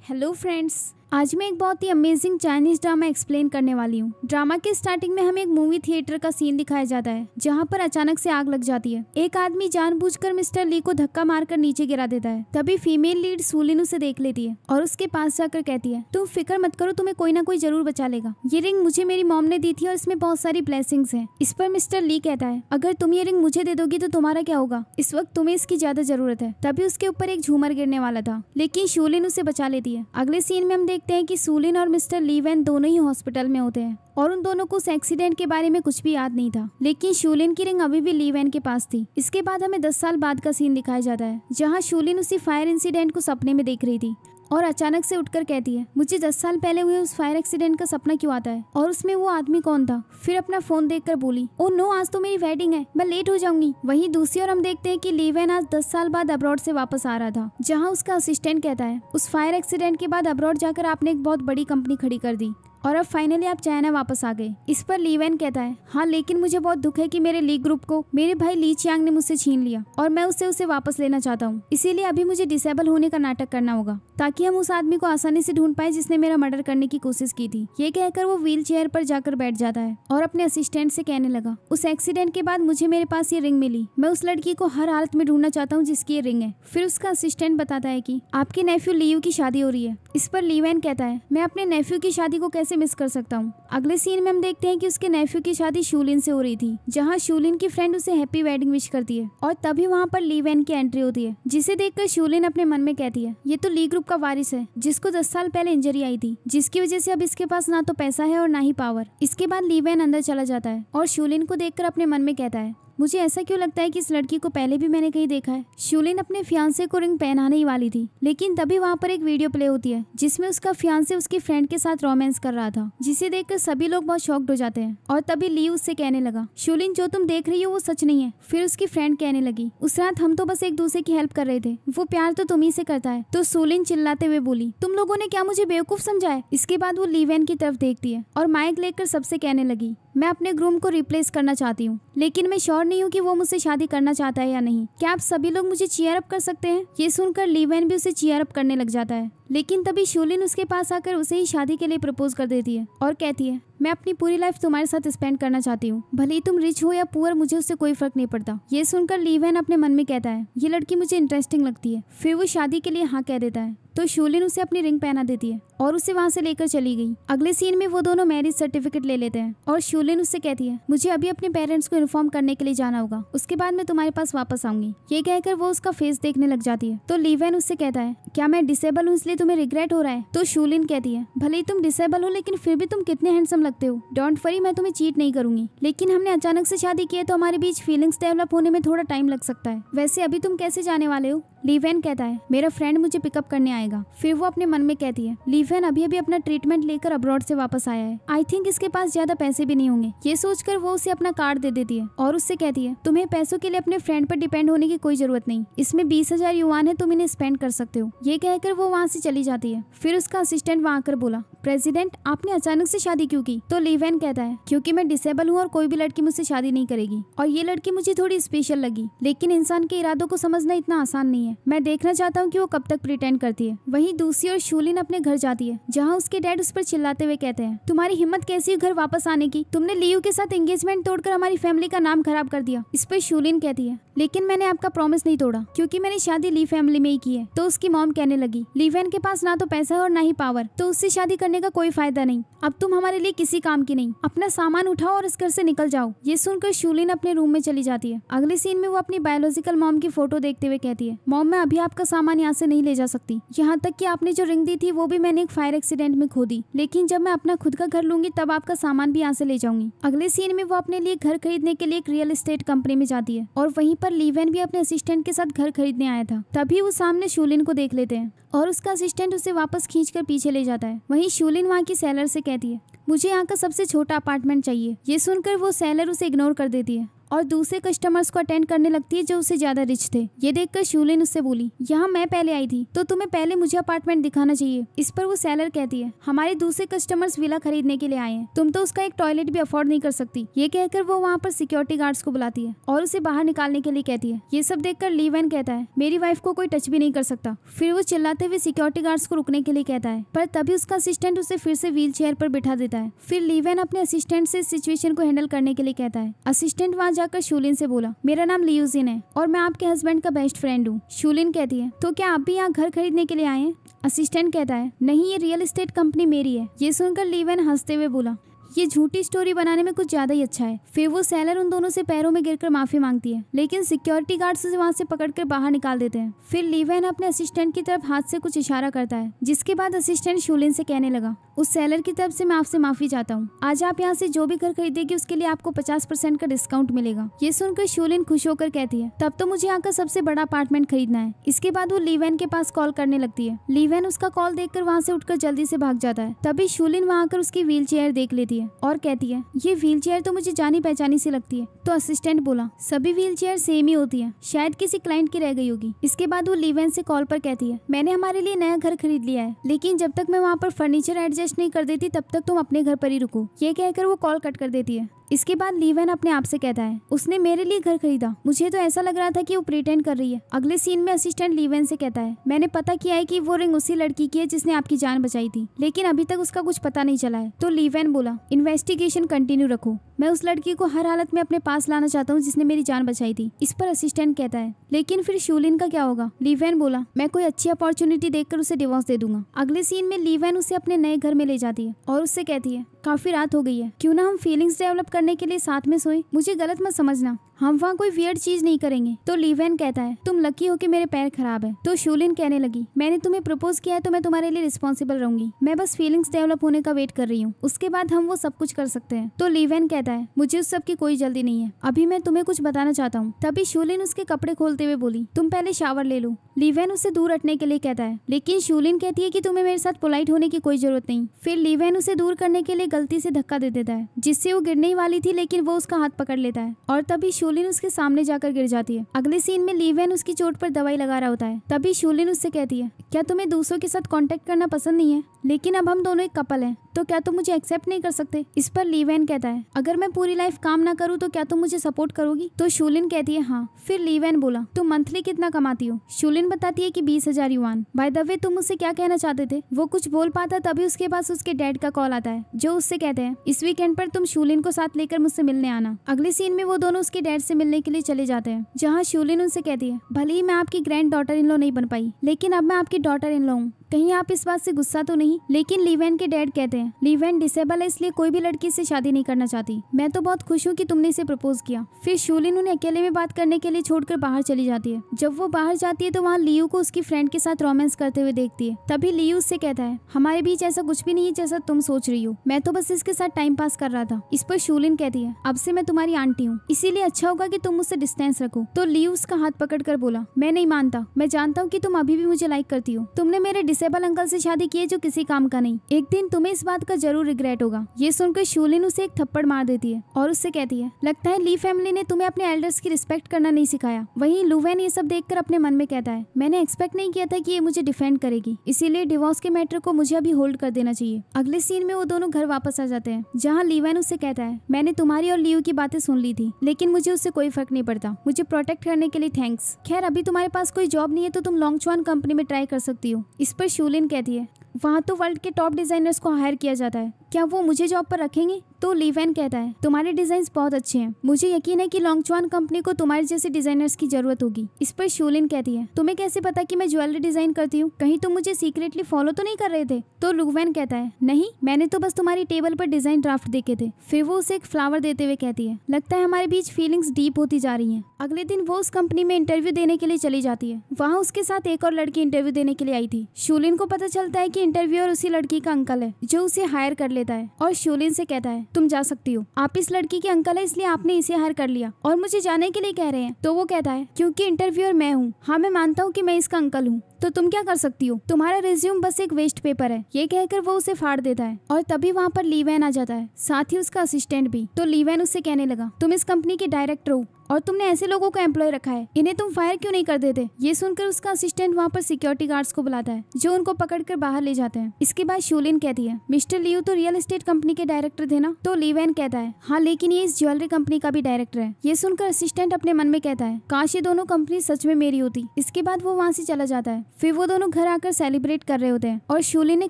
Hello friends, आज मैं एक बहुत ही अमेजिंग चाइनीज ड्रामा एक्सप्लेन करने वाली हूँ। ड्रामा के स्टार्टिंग में हमें एक मूवी थिएटर का सीन दिखाया जाता है जहाँ पर अचानक से आग लग जाती है। एक आदमी जानबूझकर मिस्टर ली को धक्का मारकर नीचे गिरा देता है। तभी फीमेल लीड सूलिन उसे देख लेती है और उसके पास जाकर कहती है, तुम फिक्र मत करो, तुम्हें कोई ना कोई जरूर बचा लेगा। ये रिंग मुझे मेरी मॉम ने दी थी और इसमें बहुत सारी ब्लेसिंग्स है। इस पर मिस्टर ली कहता है, अगर तुम ये रिंग मुझे दे दोगी तो तुम्हारा क्या होगा, इस वक्त तुम्हें इसकी ज्यादा जरूरत है। तभी उसके ऊपर एक झूमर गिरने वाला था, लेकिन शूलिन उसे बचा लेती है। अगले सीन में हम देखते हैं कि सूलिन और मिस्टर ली वैन दोनों ही हॉस्पिटल में होते हैं और उन दोनों को उस एक्सीडेंट के बारे में कुछ भी याद नहीं था, लेकिन शूलिन की रिंग अभी भी ली वैन के पास थी। इसके बाद हमें 10 साल बाद का सीन दिखाया जाता है जहां शूलिन उसी फायर इंसिडेंट को सपने में देख रही थी और अचानक से उठकर कहती है, मुझे 10 साल पहले हुए उस फायर एक्सीडेंट का सपना क्यों आता है और उसमें वो आदमी कौन था। फिर अपना फोन देखकर बोली, ओ नो, आज तो मेरी वेडिंग है, मैं लेट हो जाऊंगी। वहीं दूसरी ओर हम देखते हैं कि ली वैन आज 10 साल बाद अब्रॉड से वापस आ रहा था, जहां उसका असिस्टेंट कहता है, उस फायर एक्सीडेंट के बाद अब्रॉड जाकर आपने एक बहुत बड़ी कंपनी खड़ी कर दी और अब फाइनली आप चाइना वापस आ गए। इस पर ली वैन कहता है, हाँ लेकिन मुझे बहुत दुख है कि मेरे ली ग्रुप को मेरे भाई ली चियांग ने मुझसे छीन लिया और मैं उसे वापस लेना चाहता हूँ। इसीलिए अभी मुझे डिसेबल होने का नाटक करना होगा ताकि हम उस आदमी को आसानी से ढूंढ पाए जिसने मेरा मर्डर करने की कोशिश की थी। ये कहकर वो व्हील चेयर पर जाकर बैठ जाता है और अपने असिस्टेंट से कहने लगा, उस एक्सीडेंट के बाद मुझे मेरे पास ये रिंग मिली, मैं उस लड़की को हर हालत में ढूंढना चाहता हूँ जिसकी ये रिंग है। फिर उसका असिस्टेंट बताता है कि आपके नेफ्यू लियू की शादी हो रही है। इस पर ली वैन कहता है, मैं अपने नेफ्यू की शादी को कैसे मिस कर सकता हूँ। अगले सीन में हम देखते हैं कि उसके नेफ्यू की शादी शूलिन से हो रही थी, जहाँ शूलिन की फ्रेंड उसे हैप्पी वेडिंग विश करती है और तभी वहाँ पर ली वैन की एंट्री होती है, जिसे देखकर शूलिन अपने मन में कहती है, ये तो ली ग्रुप का वारिस है जिसको 10 साल पहले इंजरी आई थी, जिसकी वजह से अब इसके पास ना तो पैसा है और ना ही पावर। इसके बाद ली वैन अंदर चला जाता है और शूलिन को देखकर अपने मन में कहता है, मुझे ऐसा क्यों लगता है कि इस लड़की को पहले भी मैंने कहीं देखा है। शूलिन अपने फियांसे को रिंग पहनाने ही वाली थी, लेकिन तभी वहाँ पर एक वीडियो प्ले होती है जिसमें उसका फियांसे उसकी फ्रेंड के साथ रोमांस कर रहा था, जिसे देखकर सभी लोग बहुत शॉक्ड हो जाते हैं। और तभी ली उससे कहने लगा, शूलिन जो तुम देख रही हो वो सच नहीं है। फिर उसकी फ्रेंड कहने लगी, उस रात हम तो बस एक दूसरे की हेल्प कर रहे थे, वो प्यार तो तुम ही से करता है। तो शूलिन चिल्लाते हुए बोली, तुम लोगों ने क्या मुझे बेवकूफ समझा है। इसके बाद वो ली वैन की तरफ देखती है और माइक लेकर सबसे कहने लगी, मैं अपने ग्रूम को रिप्लेस करना चाहती हूँ, लेकिन मैं श्योर नहीं हूँ कि वो मुझसे शादी करना चाहता है या नहीं। क्या आप सभी लोग मुझे चीयर अप कर सकते हैं। ये सुनकर ली वैन भी उसे चीयर अप करने लग जाता है, लेकिन तभी शूलिन उसके पास आकर उसे ही शादी के लिए प्रपोज कर देती है और कहती है, मैं अपनी पूरी लाइफ तुम्हारे साथ स्पेंड करना चाहती हूँ, भले ही तुम रिच हो या पुअर, मुझे उससे कोई फर्क नहीं पड़ता। ये सुनकर ली वैन अपने मन में कहता है, ये लड़की मुझे इंटरेस्टिंग लगती है। फिर वो शादी के लिए हाँ कह देता है तो शूलिन उसे अपनी रिंग पहना देती है और उसे वहाँ से लेकर चली गई। अगले सीन में वो दोनों मैरिज सर्टिफिकेट ले लेते हैं और शूलिन उससे कहती है, मुझे अभी अपने पेरेंट्स को इन्फॉर्म करने के लिए जाना होगा, उसके बाद मैं तुम्हारे पास वापस आऊंगी। ये कहकर वो उसका फेस देखने लग जाती है तो ली वैन उससे कहता है, क्या मैं डिसेबल हूँ इसलिए तुम्हें रिग्रेट हो रहा है। तो शूलिन कहती है, भले ही तुम डिसेबल हो लेकिन फिर भी तुम कितने हैंडसम लगते हो। डोंट वरी, मैं तुम्हें चीट नहीं करूंगी, लेकिन हमने अचानक से शादी की है तो हमारे बीच फीलिंग्स डेवलप होने में थोड़ा टाइम लग सकता है। वैसे अभी तुम कैसे जाने वाले हो। ली वैन कहता है, मेरा फ्रेंड मुझे पिकअप करने आएगा। फिर वो अपने मन में कहती है, ली वैन अभी अभी अपना ट्रीटमेंट लेकर अब्रॉड से वापस आया है, आई थिंक इसके पास ज्यादा पैसे भी नहीं होंगे। ये सोचकर वो उसे अपना कार्ड दे देती है और उससे कहती है, तुम्हें पैसों के लिए अपने फ्रेंड पर डिपेंड होने की कोई जरूरत नहीं, इसमें 20,000 युआन है, तुम इन्हें स्पेंड कर सकते हो। ये कहकर वो वहाँ से चली जाती है। फिर उसका असिस्टेंट वहाँ आकर बोला, प्रेसिडेंट आपने अचानक से शादी क्यों की। तो ली वैन कहता है, क्योंकि मैं डिसेबल हूँ और कोई भी लड़की मुझसे शादी नहीं करेगी और ये लड़की मुझे थोड़ी स्पेशल लगी, लेकिन इंसान के इरादों को समझना इतना आसान नहीं है। मैं देखना चाहता हूँ कि वो कब तक प्रिटेंड करती है। वहीं दूसरी ओर शूलिन अपने घर जाती है जहाँ उसके डैड उस पर चिल्लाते हुए कहते हैं, तुम्हारी हिम्मत कैसी हुई घर वापस आने की, तुमने लियू के साथ एंगेजमेंट तोड़कर हमारी फैमिली का नाम खराब कर दिया। इस पर शूलिन कहती है, लेकिन मैंने आपका प्रॉमिस नहीं तोड़ा क्योंकि मैंने शादी ली फैमिली में ही की है। तो उसकी मॉम कहने लगी, ली वैन के पास ना तो पैसा है और ना ही पावर, तो उससे शादी करने का कोई फायदा नहीं। अब तुम हमारे लिए किसी काम की नहीं, अपना सामान उठाओ और इस घर से निकल जाओ। ये सुनकर शूलिन अपने रूम में चली जाती है। अगले सीन में वो अपनी बायोलॉजिकल मॉम की फोटो देखते हुए कहती है, मॉम मैं अभी आपका सामान यहाँ से नहीं ले जा सकती, यहाँ तक कि आपने जो रिंग दी थी वो भी मैंने एक फायर एक्सीडेंट में खो दी, लेकिन जब मैं अपना खुद का घर लूंगी तब आपका सामान भी यहाँ से ले जाऊंगी। अगले सीन में वो अपने लिए घर खरीदने के लिए एक रियल एस्टेट कंपनी में जाती है और वहीं पर ली वैन भी अपने असिस्टेंट के साथ घर खरीदने आया था। तभी वो सामने शूलिन को देख लेते हैं और उसका असिस्टेंट उसे वापस खींचकर पीछे ले जाता है। वहीं शूलिन वहाँ की सेलर से कहती है, मुझे यहाँ का सबसे छोटा अपार्टमेंट चाहिए। ये सुनकर वो सेलर उसे इग्नोर कर देती है और दूसरे कस्टमर्स को अटेंड करने लगती है जो उससे ज्यादा रिच थे। ये देखकर शूलिन उससे बोली, यहाँ मैं पहले आई थी तो तुम्हें पहले मुझे अपार्टमेंट दिखाना चाहिए। इस पर वो सेलर कहती है, हमारे दूसरे कस्टमर्स विला खरीदने के लिए आए हैं, तुम तो उसका एक टॉयलेट भी अफोर्ड नहीं कर सकती। ये कहकर वो वहाँ पर सिक्योरिटी गार्ड्स को बुलाती है और उसे बाहर निकालने के लिए कहती है। ये सब देखकर ली वैन कहता है, मेरी वाइफ को कोई टच भी नहीं कर सकता। फिर वो चिल्लाते हुए सिक्योरिटी गार्ड्स को रुकने के लिए कहता है, पर तभी उसका असिस्टेंट उसे फिर से व्हील चेयर पर बिठा देता है। फिर ली वैन अपने असिस्टेंट से सिचुएशन को हैंडल करने के लिए कहता है। असिस्टेंट वहाँ जाकर शूलिन से बोला, मेरा नाम लियूजिन है और मैं आपके हस्बैंड का बेस्ट फ्रेंड हूँ। शूलिन कहती है, तो क्या आप भी यहाँ घर खरीदने के लिए आए हैं? असिस्टेंट कहता है, नहीं, ये रियल एस्टेट कंपनी मेरी है। ये सुनकर ली वैन हंसते हुए बोला, ये झूठी स्टोरी बनाने में कुछ ज्यादा ही अच्छा है। फिर वो सेलर उन दोनों से पैरों में गिरकर माफी मांगती है, लेकिन सिक्योरिटी गार्ड्स उसे वहाँ से पकड़कर बाहर निकाल देते हैं। फिर ली वैन अपने असिस्टेंट की तरफ हाथ से कुछ इशारा करता है, जिसके बाद असिस्टेंट शूलिन से कहने लगा, उस सेलर की तरफ से मैं आपसे माफी चाहता हूँ। आज आप यहाँ से जो भी घर खरीदेगी उसके लिए आपको 50% का डिस्काउंट मिलेगा। ये सुनकर शूलिन खुश होकर कहती है, तब तो मुझे यहाँ का सबसे बड़ा अपार्टमेंट खरीदना है। इसके बाद वो ली वैन के पास कॉल करने लगती है। ली वैन उसका कॉल देखकर वहाँ से उठकर जल्दी से भाग जाता है। तभी शूलिन वहाँ आकर उसकी व्हील चेयर देख लेती है और कहती है, ये व्हील चेयर तो मुझे जानी पहचानी सी लगती है। तो असिस्टेंट बोला, सभी व्हील चेयर सेम ही होती है, शायद किसी क्लाइंट की रह गई होगी। इसके बाद वो ली वैन से कॉल पर कहती है, मैंने हमारे लिए नया घर खरीद लिया है, लेकिन जब तक मैं वहाँ पर फर्नीचर एडजस्ट नहीं कर देती तब तक तुम अपने घर पर ही रुको। ये कहकर वो कॉल कट कर देती है। इसके बाद ली वैन अपने आप से कहता है, उसने मेरे लिए घर खरीदा, मुझे तो ऐसा लग रहा था कि वो प्रिटेंड कर रही है। अगले सीन में असिस्टेंट ली वैन से कहता है, मैंने पता किया है कि वो रिंग उसी लड़की की है जिसने आपकी जान बचाई थी, लेकिन अभी तक उसका कुछ पता नहीं चला है। तो ली वैन बोला, इन्वेस्टिगेशन कंटिन्यू रखो, मैं उस लड़की को हर हालत में अपने पास लाना चाहता हूँ जिसने मेरी जान बचाई थी। इस पर असिस्टेंट कहता है, लेकिन फिर शूलिन का क्या होगा? ली वैन बोला, मैं कोई अच्छी अपॉर्चुनिटी देखकर उसे डिवोर्स दे दूंगा। अगले सीन में ली वैन उसे अपने नए घर में ले जाती है और उससे कहती है, काफी रात हो गई है, क्यों ना हम फीलिंग्स डेवलप करने के लिए साथ में सोए। मुझे गलत मत समझना, हम वहाँ कोई वियर्ड चीज नहीं करेंगे। तो ली वैन कहता है, तुम लकी हो कि मेरे पैर खराब है। तो शूलिन कहने लगी, मैंने तुम्हें प्रपोज किया है तो मैं तुम्हारे लिए रिस्पॉन्सिबल रहूंगी, मैं बस फीलिंग्स डेवलप होने का वेट कर रही हूँ, उसके बाद हम वो सब कुछ कर सकते हैं। तो ली वैन कहता है, मुझे उस सब की कोई जल्दी नहीं है, अभी मैं तुम्हें कुछ बताना चाहता हूँ। तभी शूलिन उसके कपड़े खोलते हुए बोली, तुम पहले शावर ले लो। ली वैन उससे दूर हटने के लिए कहता है, लेकिन शूलिन कहती है कि तुम्हें मेरे साथ पोलाइट होने की कोई जरूरत नहीं। फिर ली वैन उसे दूर करने के लिए गलती से धक्का दे देता है, जिससे वो गिरने ही वाली थी, लेकिन वो उसका हाथ पकड़ लेता है और तभी शूलिन उसके सामने जाकर गिर जाती है। अगले सीन में ली वैन उसकी चोट पर दवाई लगा रहा होता है। तभी शूलिन उससे कहती है, क्या तुम्हें दूसरों के साथ कांटेक्ट करना पसंद नहीं है? लेकिन अब हम दोनों एक कपल हैं, तो क्या तुम मुझे एक्सेप्ट नहीं कर सकते? इस पर ली वैन कहता है, अगर मैं पूरी लाइफ काम ना करूँ तो क्या तुम मुझे सपोर्ट करोगी? तो शूलिन कहती है, हाँ। फिर ली वैन बोला, तुम मंथली कितना कमाती हो? शूलिन बताती है कि 20,000 युआन। बाय द वे, तुम मुझसे क्या कहना चाहते थे? वो कुछ बोल पाता तभी उसके पास उसके डैड का कॉल आता है, जो उससे कहते हैं, इस वीकेंड पर तुम शूलिन को साथ लेकर मुझसे मिलने आना। अगले सीन में वो दोनों उसके डैड से मिलने के लिए चले जाते हैं, जहाँ शूलिन उनसे कहती है, भले ही मैं आपकी ग्रैंड डॉटर इन लॉ नहीं बन पाई, लेकिन अब मैं आपकी डॉटर इन लॉ हूँ, कहीं आप इस बात से गुस्सा तो नहीं? लेकिन ली वैन के डैड कहते हैं, ली वैन डिसेबल है, इसलिए कोई भी लड़की से शादी नहीं करना चाहती। मैं तो बहुत खुश हूँ कि तुमने इसे प्रपोज किया। फिर शूलिन उन्हें अकेले में बात करने के लिए छोड़कर बाहर चली जाती है। जब वो बाहर जाती है तो वहाँ लियू को उसकी फ्रेंड के साथ रोमांस करते हुए देखती है। तभी लियू उससे कहता है, हमारे बीच ऐसा कुछ भी नहीं है जैसा तुम सोच रही हो, मैं तो बस इसके साथ टाइम पास कर रहा था। इस पर शूलिन कहती है, अब से मैं तुम्हारी आंटी हूँ, इसीलिए अच्छा होगा कि तुम मुझसे डिस्टेंस रखो। तो लियू उसका हाथ पकड़कर बोला, मैं नहीं मानता, मैं जानता हूँ कि तुम अभी भी मुझे लाइक करती हो। तुमने मेरे डिसेबल अंकल से शादी की है जो किसी काम का नहीं। एक दिन तुम्हें इस बात का जरूर रिग्रेट होगा। ये सुनकर शूलिन उसे एक थप्पड़ मार देती है और उससे कहती है, लगता है ली फैमिली ने तुम्हें अपने एल्डर्स की रिस्पेक्ट करना नहीं सिखाया। वहीं लू वैन ये सब देखकर अपने मन में कहता है, मैंने एक्सपेक्ट नहीं किया था कि ये मुझे डिफेंड करेगी, इसीलिए डिवोर्स के मैटर को मुझे अभी होल्ड कर देना चाहिए। अगले सीन में वो दोनों घर वापस आ जाते हैं, जहाँ ली वैन उससे कहता है, मैंने तुम्हारी और लियू की बातें सुन ली थी, लेकिन मुझे उससे कोई फर्क नहीं पड़ता। मुझे प्रोटेक्ट करने के लिए थैंक्स। खैर, अभी तुम्हारे पास कोई जॉब नहीं है तो तुम लॉन्गचुआन कंपनी में ट्राई कर सकती हो। इस पर शूलिन कहती है, वहाँ तो वर्ल्ड के टॉप डिजाइनर्स को हायर किया जाता है, क्या वो मुझे जॉब पर रखेंगे? तो ली वैन कहता है, तुम्हारे डिजाइन बहुत अच्छे हैं, मुझे यकीन है कि लॉन्गचुआन कंपनी को तुम्हारे जैसे डिजाइनर्स की जरूरत होगी। इस पर शूलिन कहती है, तुम्हें कैसे पता कि मैं ज्वेलरी डिजाइन करती हूँ? कहीं तुम मुझे सीक्रेटली फॉलो तो नहीं कर रहे थे? तो लू वैन कहता है, नहीं, मैंने तो बस तुम्हारी टेबल पर डिजाइन ड्राफ्ट देखे थे। फिर वो उसे एक फ्लावर देते हुए कहती है, लगता है हमारे बीच फीलिंग्स डीप होती जा रही हैं। अगले दिन वो उस कंपनी में इंटरव्यू देने के लिए चली जाती है। वहाँ उसके साथ एक और लड़की इंटरव्यू देने के लिए आई थी। शूलिन को पता चलता है कि इंटरव्यूअर उसी लड़की का अंकल है, जो उसे हायर कर लेता है और शूलिन से कहता है, तुम जा सकती हो, आप इस लड़की के अंकल है, इसलिए आपने इसे हायर कर लिया और मुझे जाने के लिए कह रहे हैं। तो वो कहता है, क्योंकि इंटरव्यूअर मैं हूँ। हाँ, मैं मानता हूँ कि मैं इसका अंकल हूँ। तो तुम क्या कर सकती हो, तुम्हारा रिज्यूम बस एक वेस्ट पेपर है। ये कहकर वो उसे फाड़ देता है और तभी वहाँ पर ली वैन आ जाता है, साथ ही उसका असिस्टेंट भी। तो ली वैन उससे कहने लगा, तुम इस कंपनी के डायरेक्टर हो और तुमने ऐसे लोगों को एम्प्लॉय रखा है, इन्हें तुम फायर क्यों नहीं कर देते। ये सुनकर उसका असिस्टेंट वहाँ पर सिक्योरिटी गार्ड्स को बुलाता है जो उनको पकड़कर बाहर ले जाते हैं। इसके बाद शूलिन कहती है, मिस्टर लियू तो रियल एस्टेट कंपनी के डायरेक्टर थे ना। तो ली वैन कहता है, हाँ लेकिन ये इस ज्वेलरी कंपनी का भी डायरेक्टर है। ये सुनकर असिस्टेंट अपने मन में कहता है, काश ये दोनों कंपनी सच में मेरी होती। इसके बाद वो वहाँ से चला जाता है। फिर वो दोनों घर आकर सेलिब्रेट कर रहे होते हैं और शूलिन ने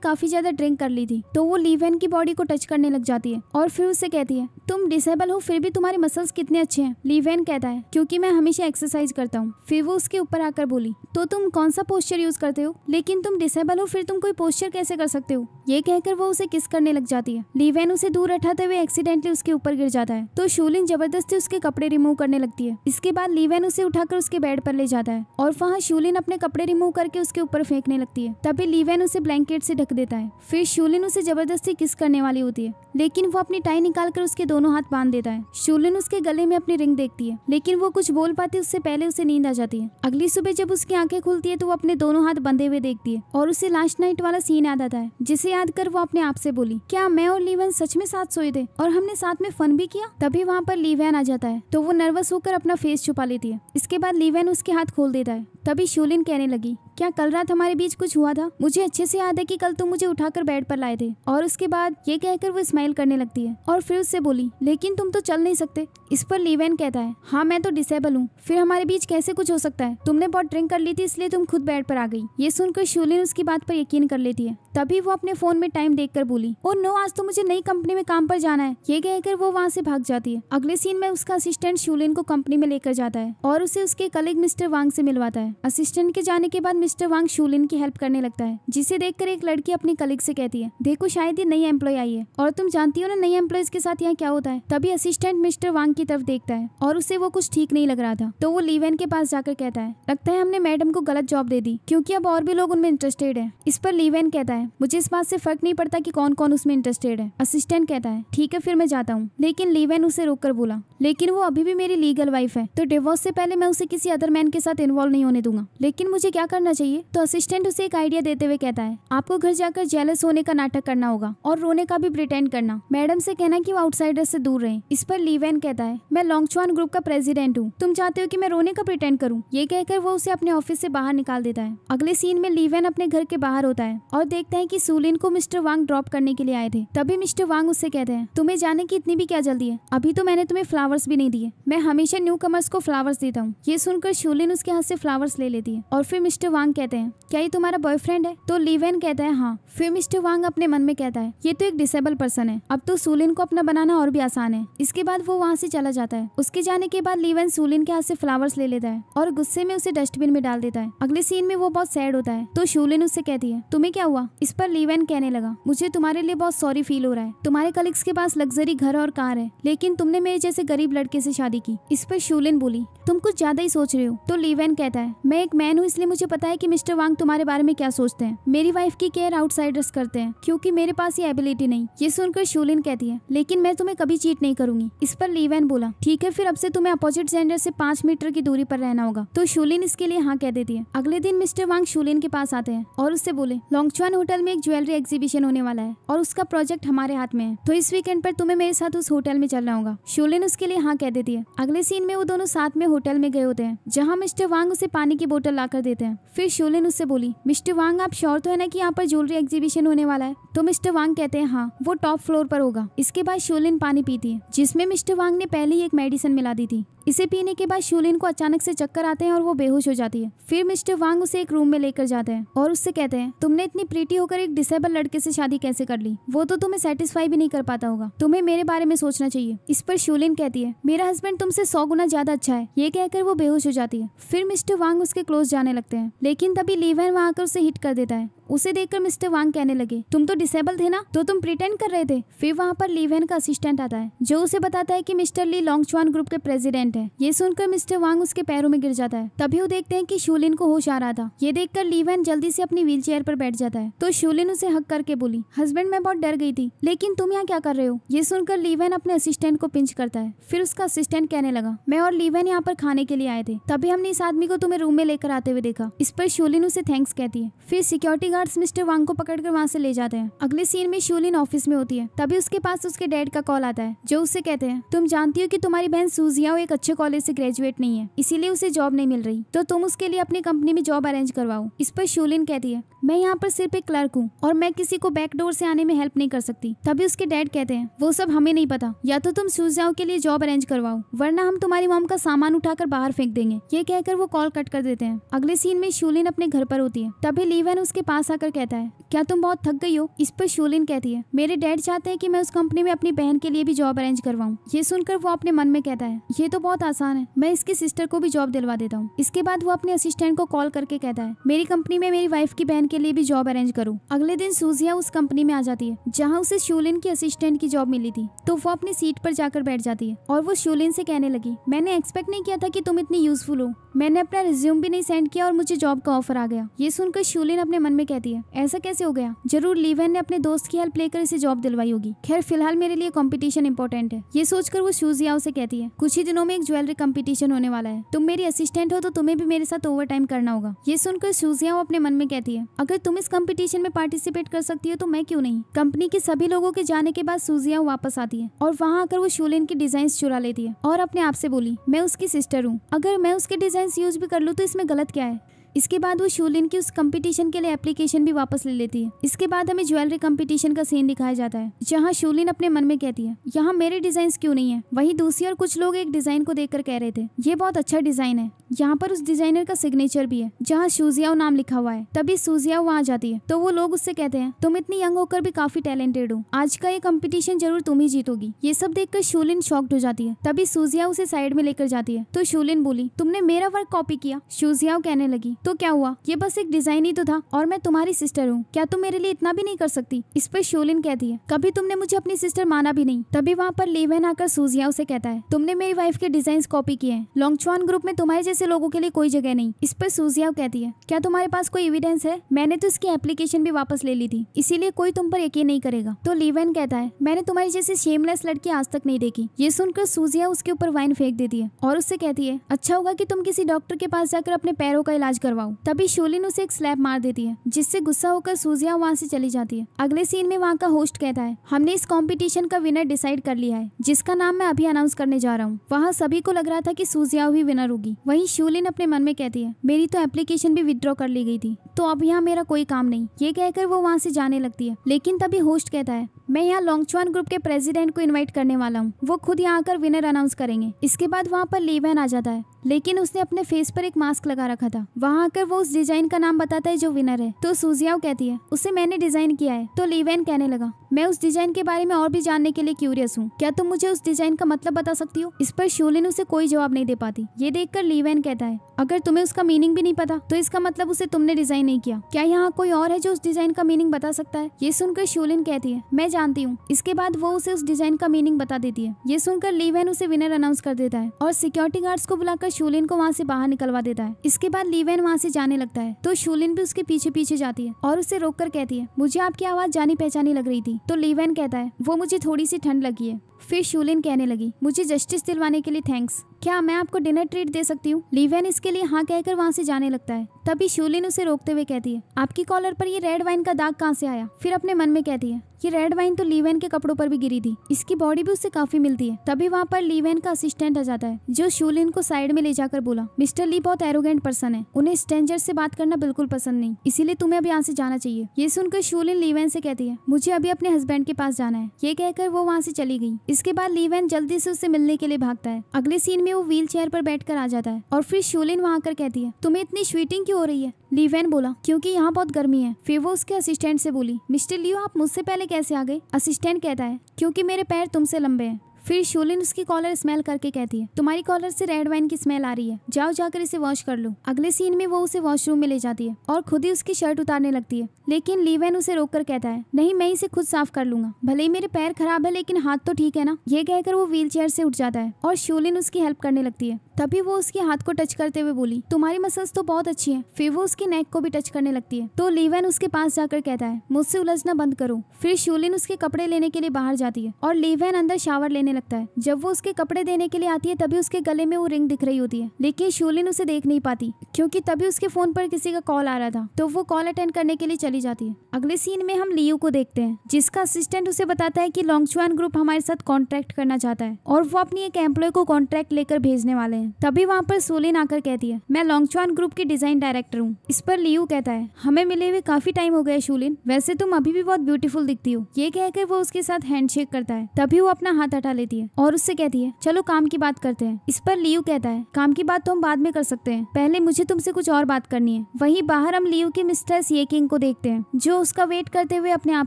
काफी ज्यादा ड्रिंक कर ली थी, तो वो ली वैन की बॉडी को टच करने लग जाती है और फिर उससे कहती है, तुम डिसेबल हो फिर भी तुम्हारे मसल्स कितने अच्छे हैं। ली वैन कहता है, क्योंकि मैं हमेशा एक्सरसाइज करता हूँ। फिर वो उसके ऊपर आकर बोली, तो तुम कौन सा पोस्चर यूज करते हो, लेकिन तुम डिसेबल हो फिर तुम कोई पोस्चर कैसे कर सकते हो। ये कहकर वो उसे किस करने लग जाती है। ली वैन उसे दूर हटाते हुए एक्सीडेंटली उसके ऊपर गिर जाता है, तो शूलिन जबरदस्ती उसके कपड़े रिमूव करने लगती है। इसके बाद ली वैन उसे उठाकर उसके बेड पर ले जाता है और वहाँ शूलिन अपने कपड़े रिमूव करके उसके ऊपर फेंकने लगती है। तभी ली वैन उसे ब्लैंकेट से ढक देता है। फिर शूलिन उसे जबरदस्ती किस करने वाली होती है, लेकिन वो अपनी टाई निकालकर उसके दोनों हाथ बांध देता है। शूलिन उसके गले में अपनी रिंग देखती है, लेकिन वो कुछ बोल पाती उससे पहले उसे नींद आ जाती है। अगली सुबह जब उसकी आंखें खुलती है तो वो अपने दोनों हाथ बंधे हुए देखती है और उसे लास्ट नाइट वाला सीन याद आता है, जिसे याद कर वो अपने आप से बोली, क्या मैं और ली वैन सच में साथ सोए थे और हमने साथ में फन भी किया। तभी वहाँ पर ली वैन आ जाता है, तो वो नर्वस होकर अपना फेस छुपा लेती है। इसके बाद ली वैन उसके हाथ खोल देता है। तभी शूलिन कहने लगी, क्या कल रात हमारे बीच कुछ हुआ था, मुझे अच्छे से याद है कि कल तुम मुझे उठाकर बेड पर लाए थे। और उसके बाद ये कहकर वो स्माइल करने लगती है और फिर उससे बोली, लेकिन तुम तो चल नहीं सकते। इस पर ली वैन कहता है, हाँ मैं तो डिसेबल हूँ, फिर हमारे बीच कैसे कुछ हो सकता है, तुमने बहुत ड्रिंक कर ली थी इसलिए तुम खुद बेड पर आ गई। ये सुनकर शूलिन उसकी बात पर यकीन कर लेती है। तभी वो अपने फोन में टाइम देखकर बोली, ओ नो आज तो मुझे नई कंपनी में काम पर जाना है। ये कहकर वो वहाँ से भाग जाती है। अगले सीन में उसका असिस्टेंट शूलिन को कंपनी में लेकर जाता है और उसे उसके कलीग मिस्टर वांग से मिलवाता है। असिस्टेंट के जाने के बाद मिस्टर वांग शूलिन की हेल्प करने लगता है, जिसे देखकर एक लड़की अपनी कलीग से कहती है, देखो शायद ये नई एम्प्लॉय आई है और तुम जानती हो ना नई एम्प्लॉयज के साथ यहाँ क्या होता है। तभी असिस्टेंट मिस्टर वांग की तरफ देखता है और उसे वो कुछ ठीक नहीं लग रहा था, तो वो ली वैन के पास जाकर कहता है, लगता है हमने मैडम को गलत जॉब दे दी, क्योंकि अब और भी लोग उनमें इंटरेस्टेड है। इस पर ली वैन कहता है, मुझे इस बात से फर्क नहीं पड़ता कि कौन कौन उसमें इंटरेस्टेड है। असिस्टेंट कहता है, ठीक है फिर मैं जाता हूँ। लेकिन ली वैन उसे रोककर बोला, लेकिन वो अभी भी मेरी लीगल वाइफ है, तो डिवोर्स से पहले मैं उसे किसी अदर मैन के साथ इन्वॉल्व नहीं होने दूंगा। लेकिन मुझे क्या करना चाहिए। तो असिस्टेंट उसे एक आइडिया देते हुए कहता है, आपको घर जाकर जेलस होने का नाटक करना होगा और रोने का भी प्रिटेंड करना। मैडम से कहना कि वो आउटसाइडर से दूर रहे। इस पर ली वैन कहता है, मैं लॉन्गचुआन ग्रुप का प्रेसिडेंट हूँ, तुम चाहते हो कि मैं रोने का प्रिटेंड करूँ। ये कहकर वो उसे अपने ऑफिस से बाहर निकाल देता है। अगले सीन में ली वैन अपने घर के बाहर होता है और देखता है कि शूलिन को मिस्टर वांग ड्रॉप करने के लिए आए थे। तभी मिस्टर वांग उससे कहते हैं, तुम्हें जाने की इतनी भी क्या जल्दी है, अभी तो मैंने तुम्हें फ्लावर्स भी नहीं दिए, मैं हमेशा न्यू कमर्स को फ्लावर्स देता हूँ। ये सुनकर शूलिन उसके हाथ से फ्लावर्स ले लेती है और फिर मिस्टर वांग कहते हैं, क्या ये तुम्हारा बॉयफ्रेंड है। तो ली वैन कहता है, हाँ। फिर मिस्टर वांग अपने मन में कहता है, ये तो एक डिसेबल पर्सन है, अब तो शूलिन को अपना बनाना और भी आसान है। इसके बाद वो वहाँ से चला जाता है। उसके जाने के बाद ली वैन शूलिन के हाथ से फ्लावर्स ले लेता है और गुस्से में उसे डस्टबिन में डाल देता है। अगले सीन में वो बहुत सैड होता है, तो शूलिन उससे कहती है, तुम्हें क्या हुआ। इस पर ली वैन कहने लगा, मुझे तुम्हारे लिए बहुत सॉरी फील हो रहा है, तुम्हारे कलीग्स के पास लग्जरी घर और कार है, लेकिन तुमने मेरे जैसे गरीब लड़के से शादी की। इस पर शूलिन बोली, तुम कुछ ज्यादा ही सोच रहे हो। तो ली वैन कहता है, मैं एक मैन हूँ इसलिए मुझे पता है कि मिस्टर वांग तुम्हारे बारे में क्या सोचते हैं। मेरी वाइफ की केयर आउटसाइडर्स करते हैं, क्योंकि मेरे पास ये एबिलिटी नहीं। ये सुनकर शूलिन कहती है, लेकिन मैं तुम्हें कभी चीट नहीं करूंगी। इस पर ली वैन बोला, ठीक है फिर अब से तुम्हें अपोजिट जेंडर से 5 मीटर की दूरी पर रहना होगा। तो शूलिन इसके लिए हाँ कह देती है। अगले दिन मिस्टर वांग शूलिन के पास आते हैं और उससे बोले, लॉन्गचुआन होटल में एक ज्वेलरी एग्जीबिशन होने वाला है और उसका प्रोजेक्ट हमारे हाथ में है, तो इस वीकेंड पर तुम्हें मेरे साथ उस होटल में चलना होगा। शूलिन उसके लिए हाँ कह देती है। अगले सीन में वो दोनों साथ में होटल में गए होते हैं, जहाँ मिस्टर वांग उसे पानी की बोतल लाकर देते हैं। फिर शूलिन उससे बोली, मिस्टर वांग आप श्योर तो है ना कि यहाँ पर ज्वेलरी एग्जीबिशन होने वाला है। तो मिस्टर वांग कहते हैं, हाँ वो टॉप फ्लोर पर होगा। इसके बाद शूलिन पानी पीती है, जिसमें मिस्टर वांग ने पहले ही एक मेडिसिन मिला दी थी। इसे पीने के बाद शूलिन को अचानक से चक्कर आते हैं और वो बेहोश हो जाती है। फिर मिस्टर वांग उसे एक रूम में लेकर जाते हैं और उससे कहते हैं, तुमने इतनी प्रीटी होकर एक डिसेबल लड़के से शादी कैसे कर ली, वो तो तुम्हें सेटिस्फाई भी नहीं कर पाता होगा, तुम्हें मेरे बारे में सोचना चाहिए। इस पर शूलिन कहती है, मेरा हस्बैंड तुमसे 100 गुना ज्यादा अच्छा है। ये कहकर वो बेहोश हो जाती है। फिर मिस्टर वांग उसके क्लोज जाने लगते हैं, लेकिन तभी ली वैन वहां आकर उसे हिट कर देता है उसे देखकर मिस्टर वांग कहने लगे, तुम तो डिसेबल थे ना, तो तुम प्रिटेंड कर रहे थे। फिर वहाँ पर ली वैन का असिस्टेंट आता है जो उसे बताता है कि मिस्टर ली लोंगचुआन ग्रुप के प्रेसिडेंट है। ये सुनकर मिस्टर वांग उसके पैरों में गिर जाता है। तभी वो देखते हैं कि शूलिन को होश आ रहा था। ये देखकर ली वैन जल्दी से अपनी व्हील चेयर पर बैठ जाता है। तो शूलिन उसे हक करके बोली, हस्बैंड मैं बहुत डर गई थी, लेकिन तुम यहाँ क्या कर रहे हो। ये सुनकर ली वैन अपने असिस्टेंट को पिंच करता है। फिर उसका असिस्टेंट कहने लगा, मैं और ली वैन यहाँ पर खाने के लिए आए थे, तभी हमने इस आदमी को तुम्हें रूम में लेकर आते हुए देखा। इस पर शूलिन उसे थैंक्स कहती है। फिर सिक्योरिटी गार्ड्स मिस्टर वांग को पकड़कर वहाँ से ले जाते हैं। अगले सीन में शूलिन ऑफिस में होती है। तभी उसके पास उसके डैड का कॉल आता है जो उससे कहते हैं, तुम जानती हो कि तुम्हारी बहन सूजियाओ एक अच्छे कॉलेज से ग्रेजुएट नहीं है, इसीलिए उसे जॉब नहीं मिल रही, तो तुम उसके लिए अपनी कंपनी में जॉब अरेंज करवाओ। इस पर शूलिन कहती है, मैं यहाँ पर सिर्फ एक क्लर्क हूँ और मैं किसी को बैक डोर से आने में हेल्प नहीं कर सकती। तभी उसके डैड कहते हैं, वो सब हमें नहीं पता, या तो तुम सूजियाओ के लिए जॉब अरेंज करवाओ, वरना हम तुम्हारी मॉम का सामान उठाकर बाहर फेंक देंगे। ये कहकर वो कॉल कट कर देते हैं। अगले सीन में शूलिन अपने घर पर होती है। तभी ली वैन उसके पास आकर कहता है, क्या तुम बहुत थक गई हो। इस पर शूलिन कहती है, मेरे डैड चाहते हैं कि मैं उस कंपनी में अपनी बहन के लिए भी जॉब अरेंज करवाऊं। ये सुनकर वो अपने मन में कहता है, ये तो बहुत आसान है, मैं इसकी सिस्टर को भी जॉब दिलवा देता हूँ। इसके बाद वो अपने असिस्टेंट को कॉल करके कहता है, मेरी कंपनी में मेरी वाइफ की बहन के लिए भी जॉब अरेंज करो। अगले दिन सूजिया उस कंपनी में आ जाती है जहाँ उसे शूलिन की असिस्टेंट की जॉब मिली थी। तो वो अपनी सीट पर जाकर बैठ जाती है और वो शूलिन से कहने लगी, मैंने एक्सपेक्ट नहीं किया था कि तुम इतनी यूजफुल हो, मैंने अपना रिज्यूम भी नहीं सेंड किया और मुझे जॉब का ऑफर आ गया। ये सुनकर शूलिन अपने मन में कहती है, ऐसा कैसे हो गया, जरूर ली वैन ने अपने दोस्त की हेल्प लेकर इसे जॉब दिलवाई होगी। खैर फिलहाल मेरे लिए कंपटीशन इंपॉर्टेंट है। ये सोचकर वो सूजियाओ से कहती है, कुछ ही दिनों में एक ज्वेलरी कंपटीशन होने वाला है, तुम मेरी असिस्टेंट हो तो तुम्हें भी मेरे साथ ओवर टाइम करना होगा। ये सुनकर सूजियाओ अपने मन में कहती है, अगर तुम इस कंपटीशन में पार्टिसिपेट कर सकती हो तो मैं क्यों नहीं। कंपनी के सभी लोगों के जाने के बाद सूजियाओ वापस आती है और वहाँ आकर वो शूलिन की डिजाइन चुरा लेती है और अपने आप से बोली, मैं उसकी सिस्टर हूँ, अगर मैं उसके डिजाइन यूज भी कर लूँ तो इसमें गलत क्या है। इसके बाद वो शूलिन की उस कंपटीशन के लिए एप्लीकेशन भी वापस ले लेती है। इसके बाद हमें ज्वेलरी कंपटीशन का सीन दिखाया जाता है जहाँ शूलिन अपने मन में कहती है, यहाँ मेरे डिजाइन क्यों नहीं है। वहीं दूसरी और कुछ लोग एक डिजाइन को देखकर कह रहे थे, ये बहुत अच्छा डिजाइन है, यहाँ पर उस डिजाइनर का सिग्नेचर भी है जहाँ सूजियाओ नाम लिखा हुआ है। तभी सूजियाओ वहाँ जाती है तो वो लोग उससे कहते हैं, तुम इतनी यंग होकर भी काफी टैलेंटेड हो, आज का ये कंपटीशन जरूर तुम ही जीतोगी। ये सब देखकर शूलिन शॉक्ड हो जाती है। तभी सूजियाओ उसे साइड में लेकर जाती है तो शूलिन बोली, तुमने मेरा वर्क कॉपी किया। सूजियाओ कहने लगी, तो क्या हुआ, ये बस एक डिजाइन ही तो था और मैं तुम्हारी सिस्टर हूँ, क्या तुम मेरे लिए इतना भी नहीं कर सकती। इस पर शूलिन कहती है, कभी तुमने मुझे अपनी सिस्टर माना भी नहीं। तभी वहाँ पर ली वैन आकर सूजियाओ से कहता है, तुमने मेरी वाइफ के डिजाइन कॉपी किए हैं, लोंगचुआन ग्रुप में तुम्हारे जैसे लोगों के लिए कोई जगह नहीं। इस पर सूजियाओ कहती है, क्या तुम्हारे पास कोई एविडेंस है, मैंने तो इसकी एप्लीकेशन भी वापस ले ली थी, इसीलिए कोई तुम पर यकीन नहीं करेगा। तो ली वैन कहता है, मैंने तुम्हारी जैसी शेमलेस लड़की आज तक नहीं देखी। ये सुनकर सूजियाओ उसके ऊपर वाइन फेंक देती है और उससे कहती है, अच्छा होगा कि तुम किसी डॉक्टर के पास जाकर अपने पैरों का इलाज करवाओ। तभी शूलिन उसे एक स्लैप मार देती है जिससे गुस्सा होकर सूजियाओ वहाँ से चली जाती है। अगले सीन में वहाँ का होस्ट कहता है, हमने इस कंपटीशन का विनर डिसाइड कर लिया है जिसका नाम मैं अभी अनाउंस करने जा रहा हूँ। वहाँ सभी को लग रहा था कि सूजियाओ ही विनर होगी। वहीं शूलिन अपने मन में कहती है, मेरी तो एप्लीकेशन भी विथड्रॉ कर ली गई थी, तो अब यहाँ मेरा कोई काम नहीं। ये कहकर वो वहाँ से जाने लगती है। लेकिन तभी होस्ट कहता है, मैं यहाँ लोंगचुआन ग्रुप के प्रेसिडेंट को इनवाइट करने वाला हूँ, वो खुद यहाँ आकर विनर अनाउंस करेंगे। इसके बाद वहाँ पर ली वैन आ जाता है, लेकिन उसने अपने फेस पर एक मास्क लगा रखा था। वहाँ आकर वो उस डिजाइन का नाम बताता है जो विनर है। तो सूजियाओ कहती है, उसे मैंने डिजाइन किया है। तो ली वैन कहने लगा, मैं उस डिजाइन के बारे में और भी जानने के लिए क्यूरियस हूँ, क्या तुम मुझे उस डिजाइन का मतलब बता सकती हो। इस पर शूलिन उसे कोई जवाब नहीं दे पाती। ये देखकर ली वैन कहता है, अगर तुम्हें उसका मीनिंग भी नहीं पता तो इसका मतलब उसे तुमने डिजाइन नहीं किया। क्या यहाँ कोई और है जो उस डिजाइन का मीनिंग बता सकता है। ये सुनकर शूलिन कहती है, मैं जानती हूँ। इसके बाद वो उसे उस डिजाइन का मीनिंग बता देती है। ये सुनकर ली वैन उसे विनर अनाउंस कर देता है और सिक्योरिटी गार्ड्स को बुलाकर शूलिन को वहाँ से बाहर निकलवा देता है। इसके बाद ली वैन वहाँ से जाने लगता है तो शूलिन भी उसके पीछे पीछे जाती है और उसे रोककर कहती है, मुझे आपकी आवाज जानी पहचानी लग रही थी। तो ली वैन कहता है, वो मुझे थोड़ी सी ठंड लगी है। फिर शूलिन कहने लगी, मुझे जस्टिस दिलवाने के लिए थैंक्स, क्या मैं आपको डिनर ट्रीट दे सकती हूँ। ली वैन इसके लिए हाँ कहकर वहाँ से जाने लगता है। तभी शूलिन उसे रोकते हुए कहती है, आपकी कॉलर पर ये रेड वाइन का दाग कहाँ से आया। फिर अपने मन में कहती है, ये रेड वाइन तो ली वैन के कपड़ों पर भी गिरी थी, इसकी बॉडी भी उससे काफी मिलती है। तभी वहाँ पर ली वैन का असिस्टेंट आ जाता है जो शूलिन को साइड में ले जाकर बोला, मिस्टर ली बहुत एरोगेंट पर्सन है, उन्हें स्ट्रेंजर से बात करना बिल्कुल पसंद नहीं, इसीलिए तुम्हें अभी यहाँ से जाना चाहिए। ये सुनकर शूलिन ली वैन से कहती है, मुझे अभी अपने हस्बैंड के पास जाना है। ये कहकर वो वहाँ से चली गई। इसके बाद ली वैन जल्दी से उससे मिलने के लिए भागता है। अगले सीन में वो व्हील चेयर पर बैठकर आ जाता है और फिर शूलिन वहाँ आकर कहती है, तुम्हें इतनी स्वीटिंग क्यों हो रही है। ली वैन बोला, क्योंकि यहाँ बहुत गर्मी है। फिर वो उसके असिस्टेंट से बोली, मिस्टर लियो आप मुझसे पहले कैसे आ गए। असिस्टेंट कहता है, क्योंकि मेरे पैर तुमसे लंबे हैं। फिर शूलिन उसकी कॉलर स्मेल करके कहती है तुम्हारी कॉलर से रेड वाइन की स्मेल आ रही है, जाओ जाकर इसे वॉश कर लो। अगले सीन में वो उसे वॉशरूम में ले जाती है और खुद ही उसकी शर्ट उतारने लगती है, लेकिन लीवेन उसे रोककर कहता है नहीं, मैं इसे खुद साफ कर लूंगा, भले ही मेरे पैर खराब है लेकिन हाथ तो ठीक है ना। ये कहकर वो व्हील चेयर से उठ जाता है और शूलिन उसकी हेल्प करने लगती है। तभी वो उसके हाथ को टच करते हुए बोली तुम्हारी मसल्स तो बहुत अच्छी हैं। फिर वो उसकी नेक को भी टच करने लगती है तो लीवेन उसके पास जाकर कहता है मुझसे उलझना बंद करो। फिर शूलिन उसके कपड़े लेने के लिए बाहर जाती है और लीवेन अंदर शावर लेने लगता है। जब वो उसके कपड़े देने के लिए आती है तभी उसके गले में वो रिंग दिख रही होती है, लेकिन शूलिन उसे देख नहीं पाती क्योंकि तभी उसके फोन पर किसी का कॉल आ रहा था, तो वो कॉल अटेंड करने के लिए चली जाती है। अगले सीन में हम लियू को देखते हैं जिसका असिस्टेंट उसे बताता है कि लोंगचुआन ग्रुप हमारे साथ कॉन्ट्रैक्ट करना चाहता है और वो अपनी एक एम्प्लॉय को कॉन्ट्रैक्ट लेकर भेजने वाले हैं। तभी वहाँ पर शूलिन आकर कहती है मैं लोंगचुआन ग्रुप की डिजाइन डायरेक्टर हूँ। इस पर लियू कहता है हमें मिले हुए काफी टाइम हो गया शूलिन, वैसे तुम अभी भी बहुत ब्यूटीफुल दिखती हो। ये कहकर वो उसके साथ हैंडशेक करता है। तभी वो अपना हाथ हटा लेती है और उससे कहती है चलो काम की बात करते हैं। इस पर लियू कहता है काम की बात तो हम बाद में कर सकते हैं, पहले मुझे तुमसे कुछ और बात करनी है। वहीं बाहर हम लियू की मिस्ट्रेस येकिंग को देखते हैं जो उसका वेट करते हुए अपने आप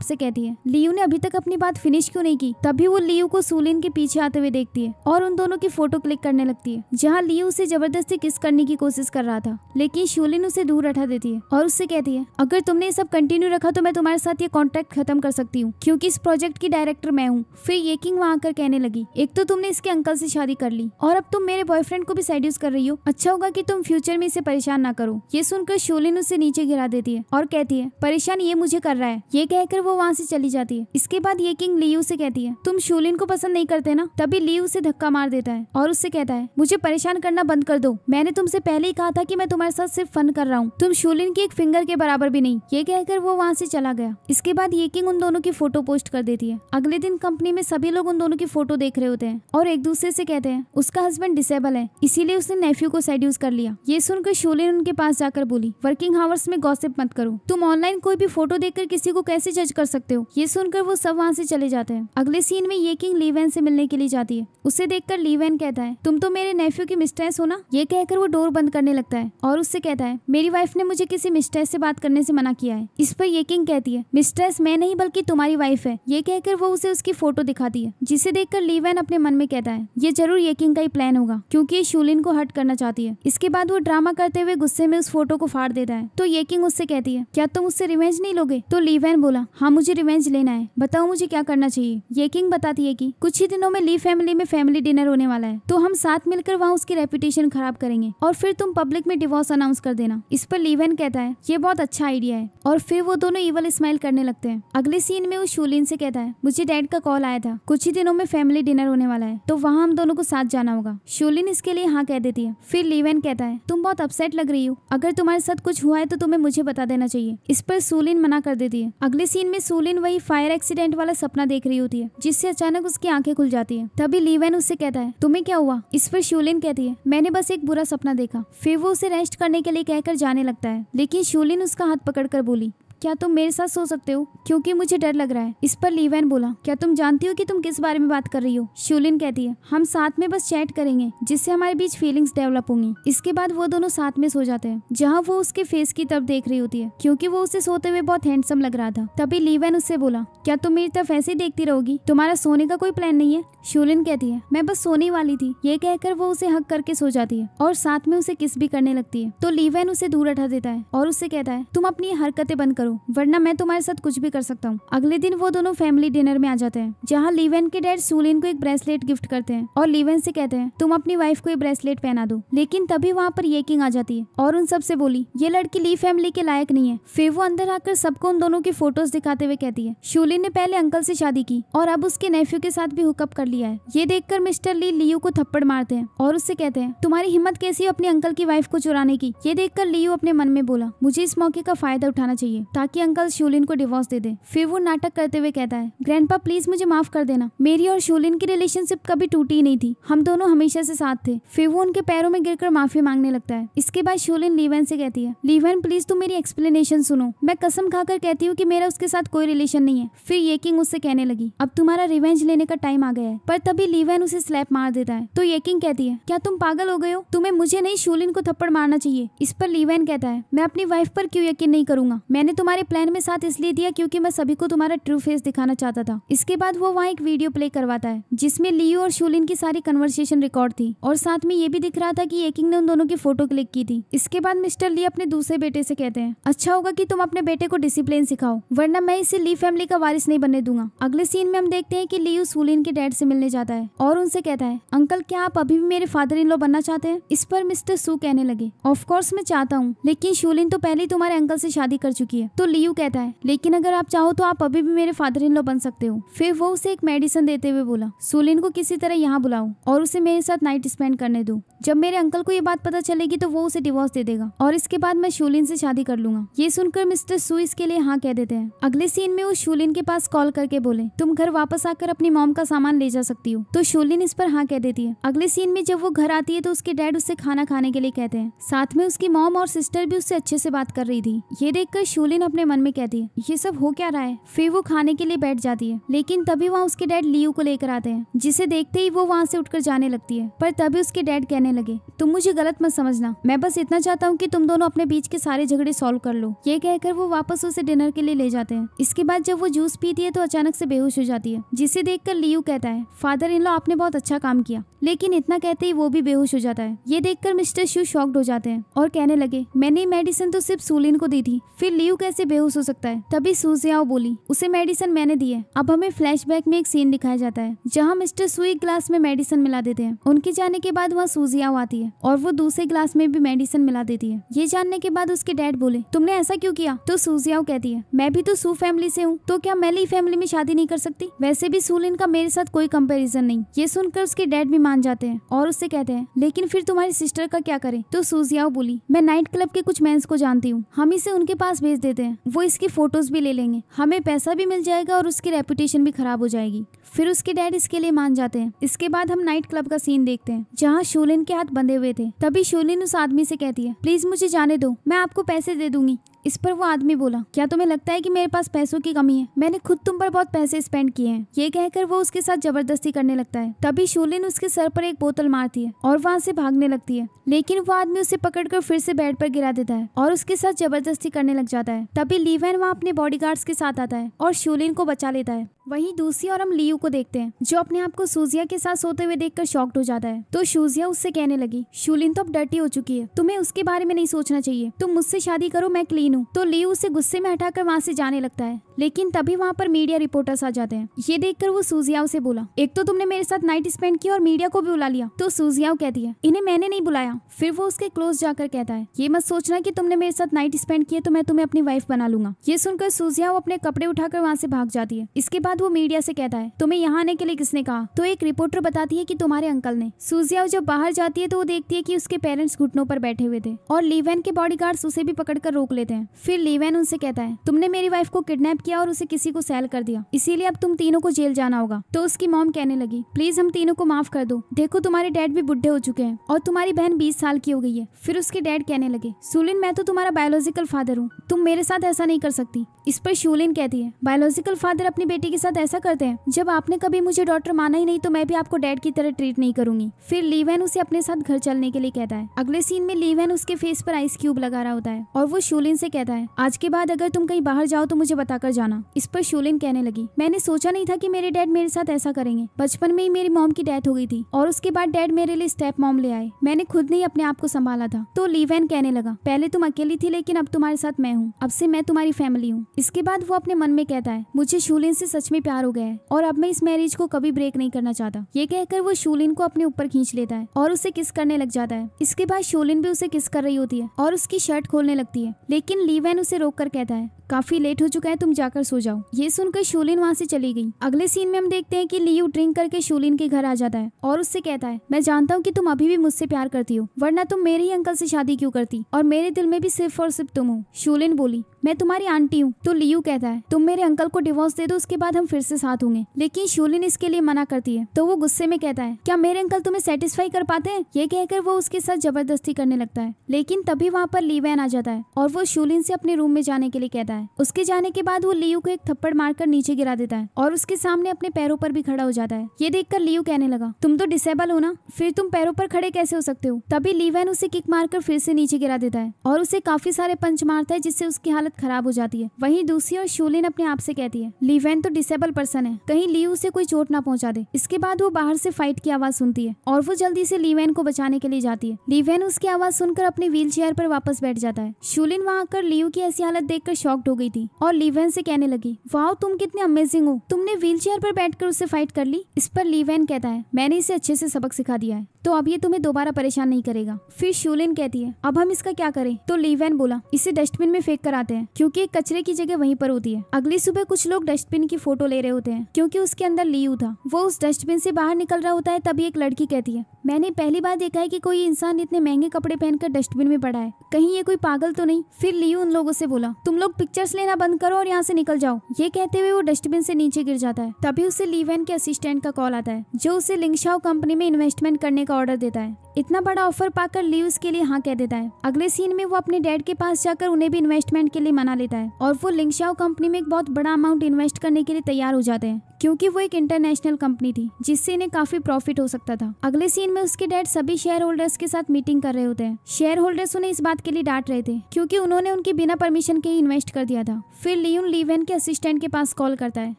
से कहती है लियू ने अभी तक अपनी बात फिनिश क्यों नहीं की। तभी वो लियू को शूलिन के पीछे आते हुए देखती है और उन दोनों की फोटो क्लिक करने लगती है जहाँ लियू उसे जबरदस्ती किस करने की कोशिश कर रहा था, लेकिन शूलिन उसे दूर हटा देती है और उससे कहती है अगर तुमने ये सब कंटिन्यू रखा तो मैं तुम्हारे साथ ये कॉन्ट्रैक्ट खत्म कर सकती हूँ क्योंकि इस प्रोजेक्ट की डायरेक्टर मैं हूँ। फिर येकिंग वहाँ आकर कहने लगी एक तो तुमने इसके अंकल से शादी कर ली और अब तुम मेरे बॉयफ्रेंड को भी सेड्यूस कर रही हो, अच्छा होगा कि तुम फ्यूचर में इसे परेशान ना करो। ये सुनकर शूलिन उसे नीचे गिरा देती है और कहती है परेशान ये मुझे कर रहा है। ये कहकर वो वहाँ से चली जाती है। इसके बाद येकिंग लियू से कहती है तुम शूलिन को पसंद नहीं करते ना। तभी लियू उसे धक्का मार देता है और उससे कहता है मुझे परेशान करना बंद कर दो, मैंने तुमसे पहले ही कहा था कि मैं तुम्हारे साथ सिर्फ फन कर रहा हूँ, तुम शूलिन की एक फिंगर के बराबर भी नहीं। ये कहकर वो वहाँ से चला गया। इसके बाद येकिंग उन दोनों की फोटो पोस्ट कर देती है। अगले दिन कंपनी में सभी लोग उन दोनों की फोटो देख रहे होते हैं और एक दूसरे से कहते हैं उसका हस्बैंड डिसेबल है इसीलिए उसने नेफ्यू को सेड्यूस कर लिया। ये सुनकर शूलिन उनके पास जाकर बोली वर्किंग आवर्स में गॉसिप मत करो, तुम ऑनलाइन कोई भी फोटो देखकर किसी को कैसे जज कर सकते हो। ये सुनकर वो सब वहाँ से चले जाते हैं। अगले सीन में येकिंग लीवेन से मिलने के लिए जाती है। उसे देखकर लीवेन कहता है तुम तो मेरे नेफ्यू की मिस्ट्रेस हो ना। ये कहकर वो डोर बंद करने लगता है और उससे कहता है मेरी वाइफ ने मुझे किसी मिस्ट्रेस से बात करने से मना किया है। इस पर येकिंग कहती है मिस्ट्रेस मैं नहीं बल्कि तुम्हारी वाइफ है। ये कहकर वो उसे उसकी फोटो दिखाती है जिसे देखकर लीवेन अपने मन में कहता है ये जरूर येकिंग का ही प्लान होगा क्योंकि ये शूलिन को हर्ट करना चाहती है। इसके बाद वो ड्रामा करते हुए गुस्से में उस फोटो को फाड़ देता है। तो येकिंग उससे कहती है क्या तुम उससे रिवेंज नहीं लोगे। तो लीवेन बोला हाँ मुझे रिवेंज लेना है, बताओ मुझे क्या करना चाहिए। येकिंग बताती है कि कुछ ही दिनों में ली फैमिली में फैमिली डिनर होने वाला है तो हम साथ मिलकर वहाँ उसकी रेपुटेशन खराब करेंगे और फिर तुम पब्लिक में डिवोर्स अनाउंस कर देना। इस पर लीवेन कहता है ये बहुत अच्छा आइडिया है और फिर वो दोनों इवल स्माइल करने लगते हैं। अगले सीन में वो शूलिन से कहता है मुझे डैड का कॉल आया था, कुछ ही दिनों में फैमिली डिनर होने वाला है तो वहाँ हम दोनों को साथ जाना होगा। शूलिन इसके लिए हाँ कह देती है। फिर लीवेन कहता है तुम बहुत अपसेट लग रही हो, अगर तुम्हारे साथ कुछ हुआ है तो तुम्हें मुझे बता देना चाहिए। इस पर शूलिन मना कर देती है। अगले सीन में शूलिन वही फायर एक्सीडेंट वाला सपना देख रही होती है जिससे अचानक उसकी आंखें खुल जाती है। तभी लीवेन उससे कहता है तुम्हें क्या हुआ। इस पर शूलिन कहती है मैंने बस एक बुरा सपना देखा। फिर वो उसे रेस्ट करने के लिए कहकर जाने लगता है, लेकिन शूलिन उसका हाथ पकड़कर बोली क्या तुम मेरे साथ सो सकते हो क्योंकि मुझे डर लग रहा है। इस पर लीवेन बोला क्या तुम जानती हो कि तुम किस बारे में बात कर रही हो। शूलिन कहती है हम साथ में बस चैट करेंगे जिससे हमारे बीच फीलिंग्स डेवलप होंगी। इसके बाद वो दोनों साथ में सो जाते हैं जहाँ वो उसके फेस की तरफ देख रही होती है क्योंकि वो उसे सोते हुए बहुत हैंडसम लग रहा था। तभी लीवेन उससे बोला क्या तुम मेरी तरफ ऐसे ही देखती रहोगी, तुम्हारा सोने का कोई प्लान नहीं है। शूलिन कहती है मैं बस सोने वाली थी। ये कहकर वो उसे हक करके सो जाती है और साथ में उसे किस भी करने लगती है। तो लीवेन उसे दूर हटा देता है और उससे कहता है तुम अपनी हरकतें बंद करो वरना मैं तुम्हारे साथ कुछ भी कर सकता हूँ। अगले दिन वो दोनों फैमिली डिनर में आ जाते हैं जहाँ लीवेन के डैड शूलिन को एक ब्रेसलेट गिफ्ट करते हैं और लीवेन से कहते हैं तुम अपनी वाइफ को ये ब्रेसलेट पहना दो। लेकिन तभी वहाँ पर येकिंग आ जाती है और उन सबसे बोली ये लड़की ली फैमिली के लायक नहीं है। फिर वो अंदर आकर सबको उन दोनों की फोटोज दिखाते हुए कहती है शूलिन ने पहले अंकल से शादी की और अब उसके नेफ्यू के साथ भी हुकअप कर लिया है। ये देखकर मिस्टर ली लियू को थप्पड़ मारते हैं और उससे कहते हैं तुम्हारी हिम्मत कैसी है अपने अंकल की वाइफ को चुराने की। ये देखकर लियू अपने मन में बोला मुझे इस मौके का फायदा उठाना चाहिए ताकि अंकल शूलिन को डिवोर्स दे दे। फिर वो नाटक करते हुए कहता है ग्रैंडपा प्लीज मुझे माफ कर देना, मेरी और शूलिन की रिलेशनशिप कभी टूटी ही नहीं थी, हम दोनों हमेशा से साथ थे। फिर वो उनके पैरों में गिरकर माफी मांगने लगता है। इसके बाद शूलिन लीवेन से कहती है लीवेन प्लीज तुम मेरी एक्सप्लेनेशन सुनो, मैं कसम खाकर कहती हूँ कि मेरा उसके साथ कोई रिलेशन नहीं है। फिर येकिंग उससे कहने लगी अब तुम्हारा रिवेंज लेने का टाइम आ गया है। पर तभी लीवेन उसे स्लैप मार देता है। तो येकिंग कहती है क्या तुम पागल हो गए हो, तुम्हें मुझे नहीं शूलिन को थप्पड़ मारना चाहिए। इस पर लीवेन कहता है मैं अपनी वाइफ पर क्यों यकीन नहीं करूंगा, मैंने तुम्हारे तुम्हारे प्लान में साथ इसलिए दिया क्योंकि मैं सभी को तुम्हारा ट्रू फेस दिखाना चाहता था। इसके बाद वो वहाँ एक वीडियो प्ले करवाता है जिसमें लियो और शूलिन की सारी कन्वर्सेशन रिकॉर्ड थी और साथ में ये भी दिख रहा था कि येकिंग ने उन दोनों की फोटो क्लिक की थी। इसके बाद मिस्टर ली अपने दूसरे बेटे से कहते हैं, अच्छा होगा कि तुम अपने बेटे को डिसिप्लिन सिखाओ, वरना मैं इसे ली फैमिली का वारिस नहीं बनने दूंगा। अगले सीन में हम देखते हैं कि लियो शूलिन के डैड से मिलने जाता है और उनसे कहता है, अंकल क्या आप अभी भी मेरे फादर इन लॉ बनना चाहते हैं? इस पर मिस्टर सू कहने लगे, ऑफ कोर्स मैं चाहता हूँ, लेकिन शूलिन तो पहले ही तुम्हारे अंकल से शादी कर चुकी है। तो लियो कहता है, लेकिन अगर आप चाहो तो आप अभी भी मेरे फादर इन लॉ बन सकते हो। फिर वो उसे एक मेडिसिन देते हुए बोला, शूलिन को किसी तरह यहाँ बुलाओ और उसे मेरे साथ नाइट स्पेंड करने दो। जब मेरे अंकल को ये बात पता चलेगी तो वो उसे डिवोर्स दे देगा और इसके बाद मैं शूलिन से शादी कर लूंगा। ये सुनकर मिस्टर सू इसके लिए हाँ कह देते हैं। अगले सीन में वो शूलिन के पास कॉल करके बोले, तुम घर वापस आकर अपनी मॉम का सामान ले जा सकती हो। तो शूलिन इस पर हाँ कह देती है। अगले सीन में जब वो घर आती है तो उसके डैड उससे खाना खाने के लिए कहते हैं। साथ में उसकी मॉम और सिस्टर भी उससे अच्छे से बात कर रही थी। ये देखकर शूलिन अपने मन में कहती है, ये सब हो क्या रहा है। फिर वो खाने के लिए बैठ जाती है, लेकिन तभी वहाँ उसके डैड लियो को लेकर आते हैं, जिसे देखते ही वो वहाँ से उठकर जाने लगती है। पर तभी उसके डैड कहने लगे, तुम मुझे गलत मत समझना, मैं बस इतना चाहता हूँ कि तुम दोनों अपने बीच के सारे झगड़े सॉल्व कर लो। ये कहकर वो वापस उसे डिनर के लिए ले जाते हैं। इसके बाद जब वो जूस पीती है तो अचानक से बेहोश हो जाती है, जिसे देखकर लियो कहता है, फादर इन लॉ आपने बहुत अच्छा काम किया। लेकिन इतना कहते ही वो भी बेहोश हो जाता है। ये देखकर मिस्टर शू शॉक्ड हो जाते हैं और कहने लगे, मैंने मेडिसिन तो सिर्फ शूलिन को दी थी, फिर लियो कैसे बेहोश हो सकता है। तभी सूजियाओ बोली, उसे मेडिसिन मैंने दी है। अब हमें फ्लैशबैक में एक सीन दिखाया जाता है जहाँ मिस्टर सू एक ग्लास में मेडिसिन मिला देते हैं। उनके जाने के बाद वहाँ सूजियाओ आती है और वो दूसरे ग्लास में भी मेडिसिन मिला देती है। ये जानने के बाद उसके डैड बोले, तुमने ऐसा क्यों किया। तो सूजियाओ कहती है, मैं भी तो सू फैमिली से हूँ, तो क्या मैं ली फैमिली में शादी नहीं कर सकती। वैसे भी शूलिन का मेरे साथ कोई कंपैरिजन नहीं। ये सुनकर उसके डैड भी मान जाते हैं और उससे कहते हैं, लेकिन फिर तुम्हारी सिस्टर का क्या करें। तो सूजियाओ बोली, मैं नाइट क्लब के कुछ मेंस को जानती हूँ, हम इसे उनके पास भेज देते हैं, वो इसकी फोटोज भी ले लेंगे, हमें पैसा भी मिल जाएगा और उसकी रेपुटेशन भी खराब हो जाएगी। फिर उसके डैड इसके लिए मान जाते हैं। इसके बाद हम नाइट क्लब का सीन देखते हैं जहाँ शूलिन के हाथ बंधे हुए थे। तभी शूलिन उस आदमी से कहती है, प्लीज मुझे जाने दो, मैं आपको पैसे दे दूंगी। इस पर वो आदमी बोला, क्या तुम्हें लगता है कि मेरे पास पैसों की कमी है, मैंने खुद तुम पर बहुत पैसे स्पेंड किए हैं। ये कहकर वो उसके साथ जबरदस्ती करने लगता है। तभी शूलिन उसके सर पर एक बोतल मारती है और वहाँ से भागने लगती है, लेकिन वो आदमी उसे पकड़कर फिर से बेड पर गिरा देता है और उसके साथ जबरदस्ती करने लग जाता है। तभी लीवैन वहाँ अपने बॉडीगार्ड्स के साथ आता है और शूलिन को बचा लेता है। वहीं दूसरी ओर हम लियो को देखते हैं जो अपने आप को सूजिया के साथ सोते हुए देखकर शॉक्ड हो जाता है। तो सूजिया उससे कहने लगी, शूलिन तो अब डर्टी हो चुकी है, तुम्हें उसके बारे में नहीं सोचना चाहिए, तुम मुझसे शादी करो, मैं क्लीन हूँ। तो लियो उसे गुस्से में हटाकर वहाँ से जाने लगता है, लेकिन तभी वहाँ पर मीडिया रिपोर्टर्स आ जाते हैं। ये देखकर वो सूजियाओ से बोला, एक तो तुमने मेरे साथ नाइट स्पेंड किया और मीडिया को भी बुला लिया। तो सूजियाओ कहती है, इन्हें मैंने नहीं बुलाया। फिर वो उसके क्लोज जाकर कहता है, ये मत सोचना कि तुमने मेरे साथ नाइट स्पेंड किया तो मैं तुम्हें अपनी वाइफ बना लूंगा। ये सुनकर सूजियाओ अपने कपड़े उठाकर वहाँ से भाग जाती है। इसके बाद वो मीडिया से कहता है, तुम्हें यहाँ आने के लिए किसने कहा। तो एक रिपोर्टर बताती है कि तुम्हारे अंकल ने। सूजियाओ जब बाहर जाती है तो वो देखती है कि उसके पेरेंट्स घुटनों पर बैठे हुए थे और लीवैन के बॉडीगार्ड्स उसे भी पकड़कर रोक लेते हैं। फिर लीवैन उनसे कहता है, तुमने मेरी वाइफ को किडनैप किया और उसे किसी को सेल कर दिया, इसीलिए अब तुम तीनों को जेल जाना होगा। तो उसकी मॉम कहने लगी, प्लीज हम तीनों को माफ कर दो, देखो तुम्हारे डैड भी बुढ़े हो चुके हैं और तुम्हारी बहन 20 साल की हो गई है। फिर उसके डैड कहने लगे, शूलिन मैं तो तुम्हारा बायोलॉजिकल फादर हूँ, तुम मेरे साथ ऐसा नहीं कर सकती। इस पर शूलिन कहती है, बायोलॉजिकल फादर अपनी बेटी के साथ ऐसा करते हैं, जब आपने कभी मुझे डॉक्टर माना ही नहीं तो मैं भी आपको डैड की तरह ट्रीट नहीं करूंगी। फिर लीवैन उसे अपने साथ घर चलने के लिए कहता है। अगले सीन में लीवैन उसके फेस पर आइस क्यूब लगा रहा होता है और वो शूलिन से कहता है, आज के बाद अगर तुम कहीं बाहर जाओ तो मुझे बताकर जाना। इस पर शूलिन कहने लगी, मैंने सोचा नहीं था कि मेरे डैड मेरे साथ ऐसा करेंगे, बचपन में ही मेरी मॉम की डेथ हो गई थी और उसके बाद डैड मेरे लिए स्टेप मॉम ले आए, मैंने खुद नहीं अपने आप को संभाला था। तो लीवैन कहने लगा, पहले तुम अकेली थी लेकिन अब तुम्हारे साथ मैं हूँ, अब से मैं तुम्हारी फैमिली हूँ। इसके बाद वो अपने मन में कहता है, मुझे शूलिन से सच में प्यार हो गया है और अब मैं इस मैरिज को कभी ब्रेक नहीं करना चाहता। ये कहकर वो शूलिन को अपने ऊपर खींच लेता है और उसे किस करने लग जाता है। इसके बाद शूलिन भी उसे किस कर रही होती है और उसकी शर्ट खोलने लगती है, लेकिन लीवैन उसे रोककर कहता है, काफी लेट हो चुका है, तुम जाकर सो जाओ। ये सुनकर शूलिन वहाँ से चली गई। अगले सीन में हम देखते हैं कि लियो ड्रिंक करके शूलिन के घर आ जाता है और उससे कहता है, मैं जानता हूँ कि तुम अभी भी मुझसे प्यार करती हो, वरना तुम मेरे ही अंकल से शादी क्यों करती, और मेरे दिल में भी सिर्फ और सिर्फ तुम हो। शूलिन बोली, मैं तुम्हारी आंटी हूँ। तो लियो कहता है, तुम मेरे अंकल को डिवोर्स दे दो, उसके बाद हम फिर से साथ होंगे। लेकिन शूलिन इसके लिए मना करती है। तो वो गुस्से में कहता है, क्या मेरे अंकल तुम्हें सेटिस्फाई कर पाते हैं। ये कहकर वो उसके साथ जबरदस्ती करने लगता है, लेकिन तभी वहाँ पर लीवैन आ जाता है और वो शूलिन से अपने रूम में जाने के लिए कहता है। है। उसके जाने के बाद वो लियू को एक थप्पड़ मारकर नीचे गिरा देता है और उसके सामने अपने पैरों पर भी खड़ा हो जाता है। ये देखकर लियू कहने लगा, तुम तो डिसेबल हो ना, फिर तुम पैरों पर खड़े कैसे हो सकते हो। तभी ली वैन उसे किक मारकर फिर से नीचे गिरा देता है और उसे काफी सारे पंच मारता है, जिससे उसकी हालत खराब हो जाती है। वहीं दूसरी ओर शूलिन अपने आप से कहती है, ली वैन तो डिसेबल पर्सन है, कहीं लियू उसे कोई चोट ना पहुंचा दे। इसके बाद वो बाहर से फाइट की आवाज सुनती है और वो जल्दी से ली वैन को बचाने के लिए जाती है। ली वैन उसकी आवाज सुनकर अपने व्हील चेयर पर वापस बैठ जाता है। शूलिन वहां आकर लियू की ऐसी हालत देखकर शॉक्ड हो गई थी और ली वैन से कहने लगी, वाओ तुम कितने अमेजिंग हो, तुमने व्हील चेयर पर बैठकर उससे फाइट कर ली। इस पर ली वैन कहता है, मैंने इसे अच्छे से सबक सिखा दिया है, तो अब ये तुम्हें दोबारा परेशान नहीं करेगा। फिर शूलिन कहती है, अब हम इसका क्या करें। तो ली वैन बोला, इसे डस्टबिन में फेंक कर आते हैं, क्योंकि कचरे की जगह वहीं पर होती है। अगली सुबह कुछ लोग डस्टबिन की फोटो ले रहे होते हैं, क्योंकि उसके अंदर लियू था। वो उस डस्टबिन से बाहर निकल रहा होता है, तभी एक लड़की कहती है, मैंने पहली बार देखा है कि कोई इंसान इतने महंगे कपड़े पहनकर डस्टबिन में पड़ा है, कहीं ये कोई पागल तो नहीं। फिर लियू उन लोगों से बोला, तुम लोग पिक्चर्स लेना बंद करो और यहाँ से निकल जाओ। ये कहते हुए वो डस्टबिन से नीचे गिर जाता है। तभी उसे ली वैन के असिस्टेंट का कॉल आता है, जो उसे लिंगशाओ कंपनी में इन्वेस्टमेंट करने का ऑर्डर देता है। इतना बड़ा ऑफर पाकर लियू इसके लिए हाँ कह देता है। अगले सीन में वो अपने डैड के पास जाकर उन्हें भी इन्वेस्टमेंट के लिए मना लेता है और वो लिंगशाओ कंपनी में एक बहुत बड़ा अमाउंट इन्वेस्ट करने के लिए तैयार हो जाते हैं, क्योंकि वो एक इंटरनेशनल कंपनी थी जिससे इन्हें काफी प्रॉफिट हो सकता था। अगले सीन में उसके डैड सभी शेयर होल्डर्स के साथ मीटिंग कर रहे होते हैं। शेयर होल्डर्स उन्हें इस बात के लिए डांट रहे थे क्योंकि उन्होंने उनकी बिना परमिशन के ही इन्वेस्ट कर दिया था। फिर लियून ली वैन के असिस्टेंट के पास कॉल करता है,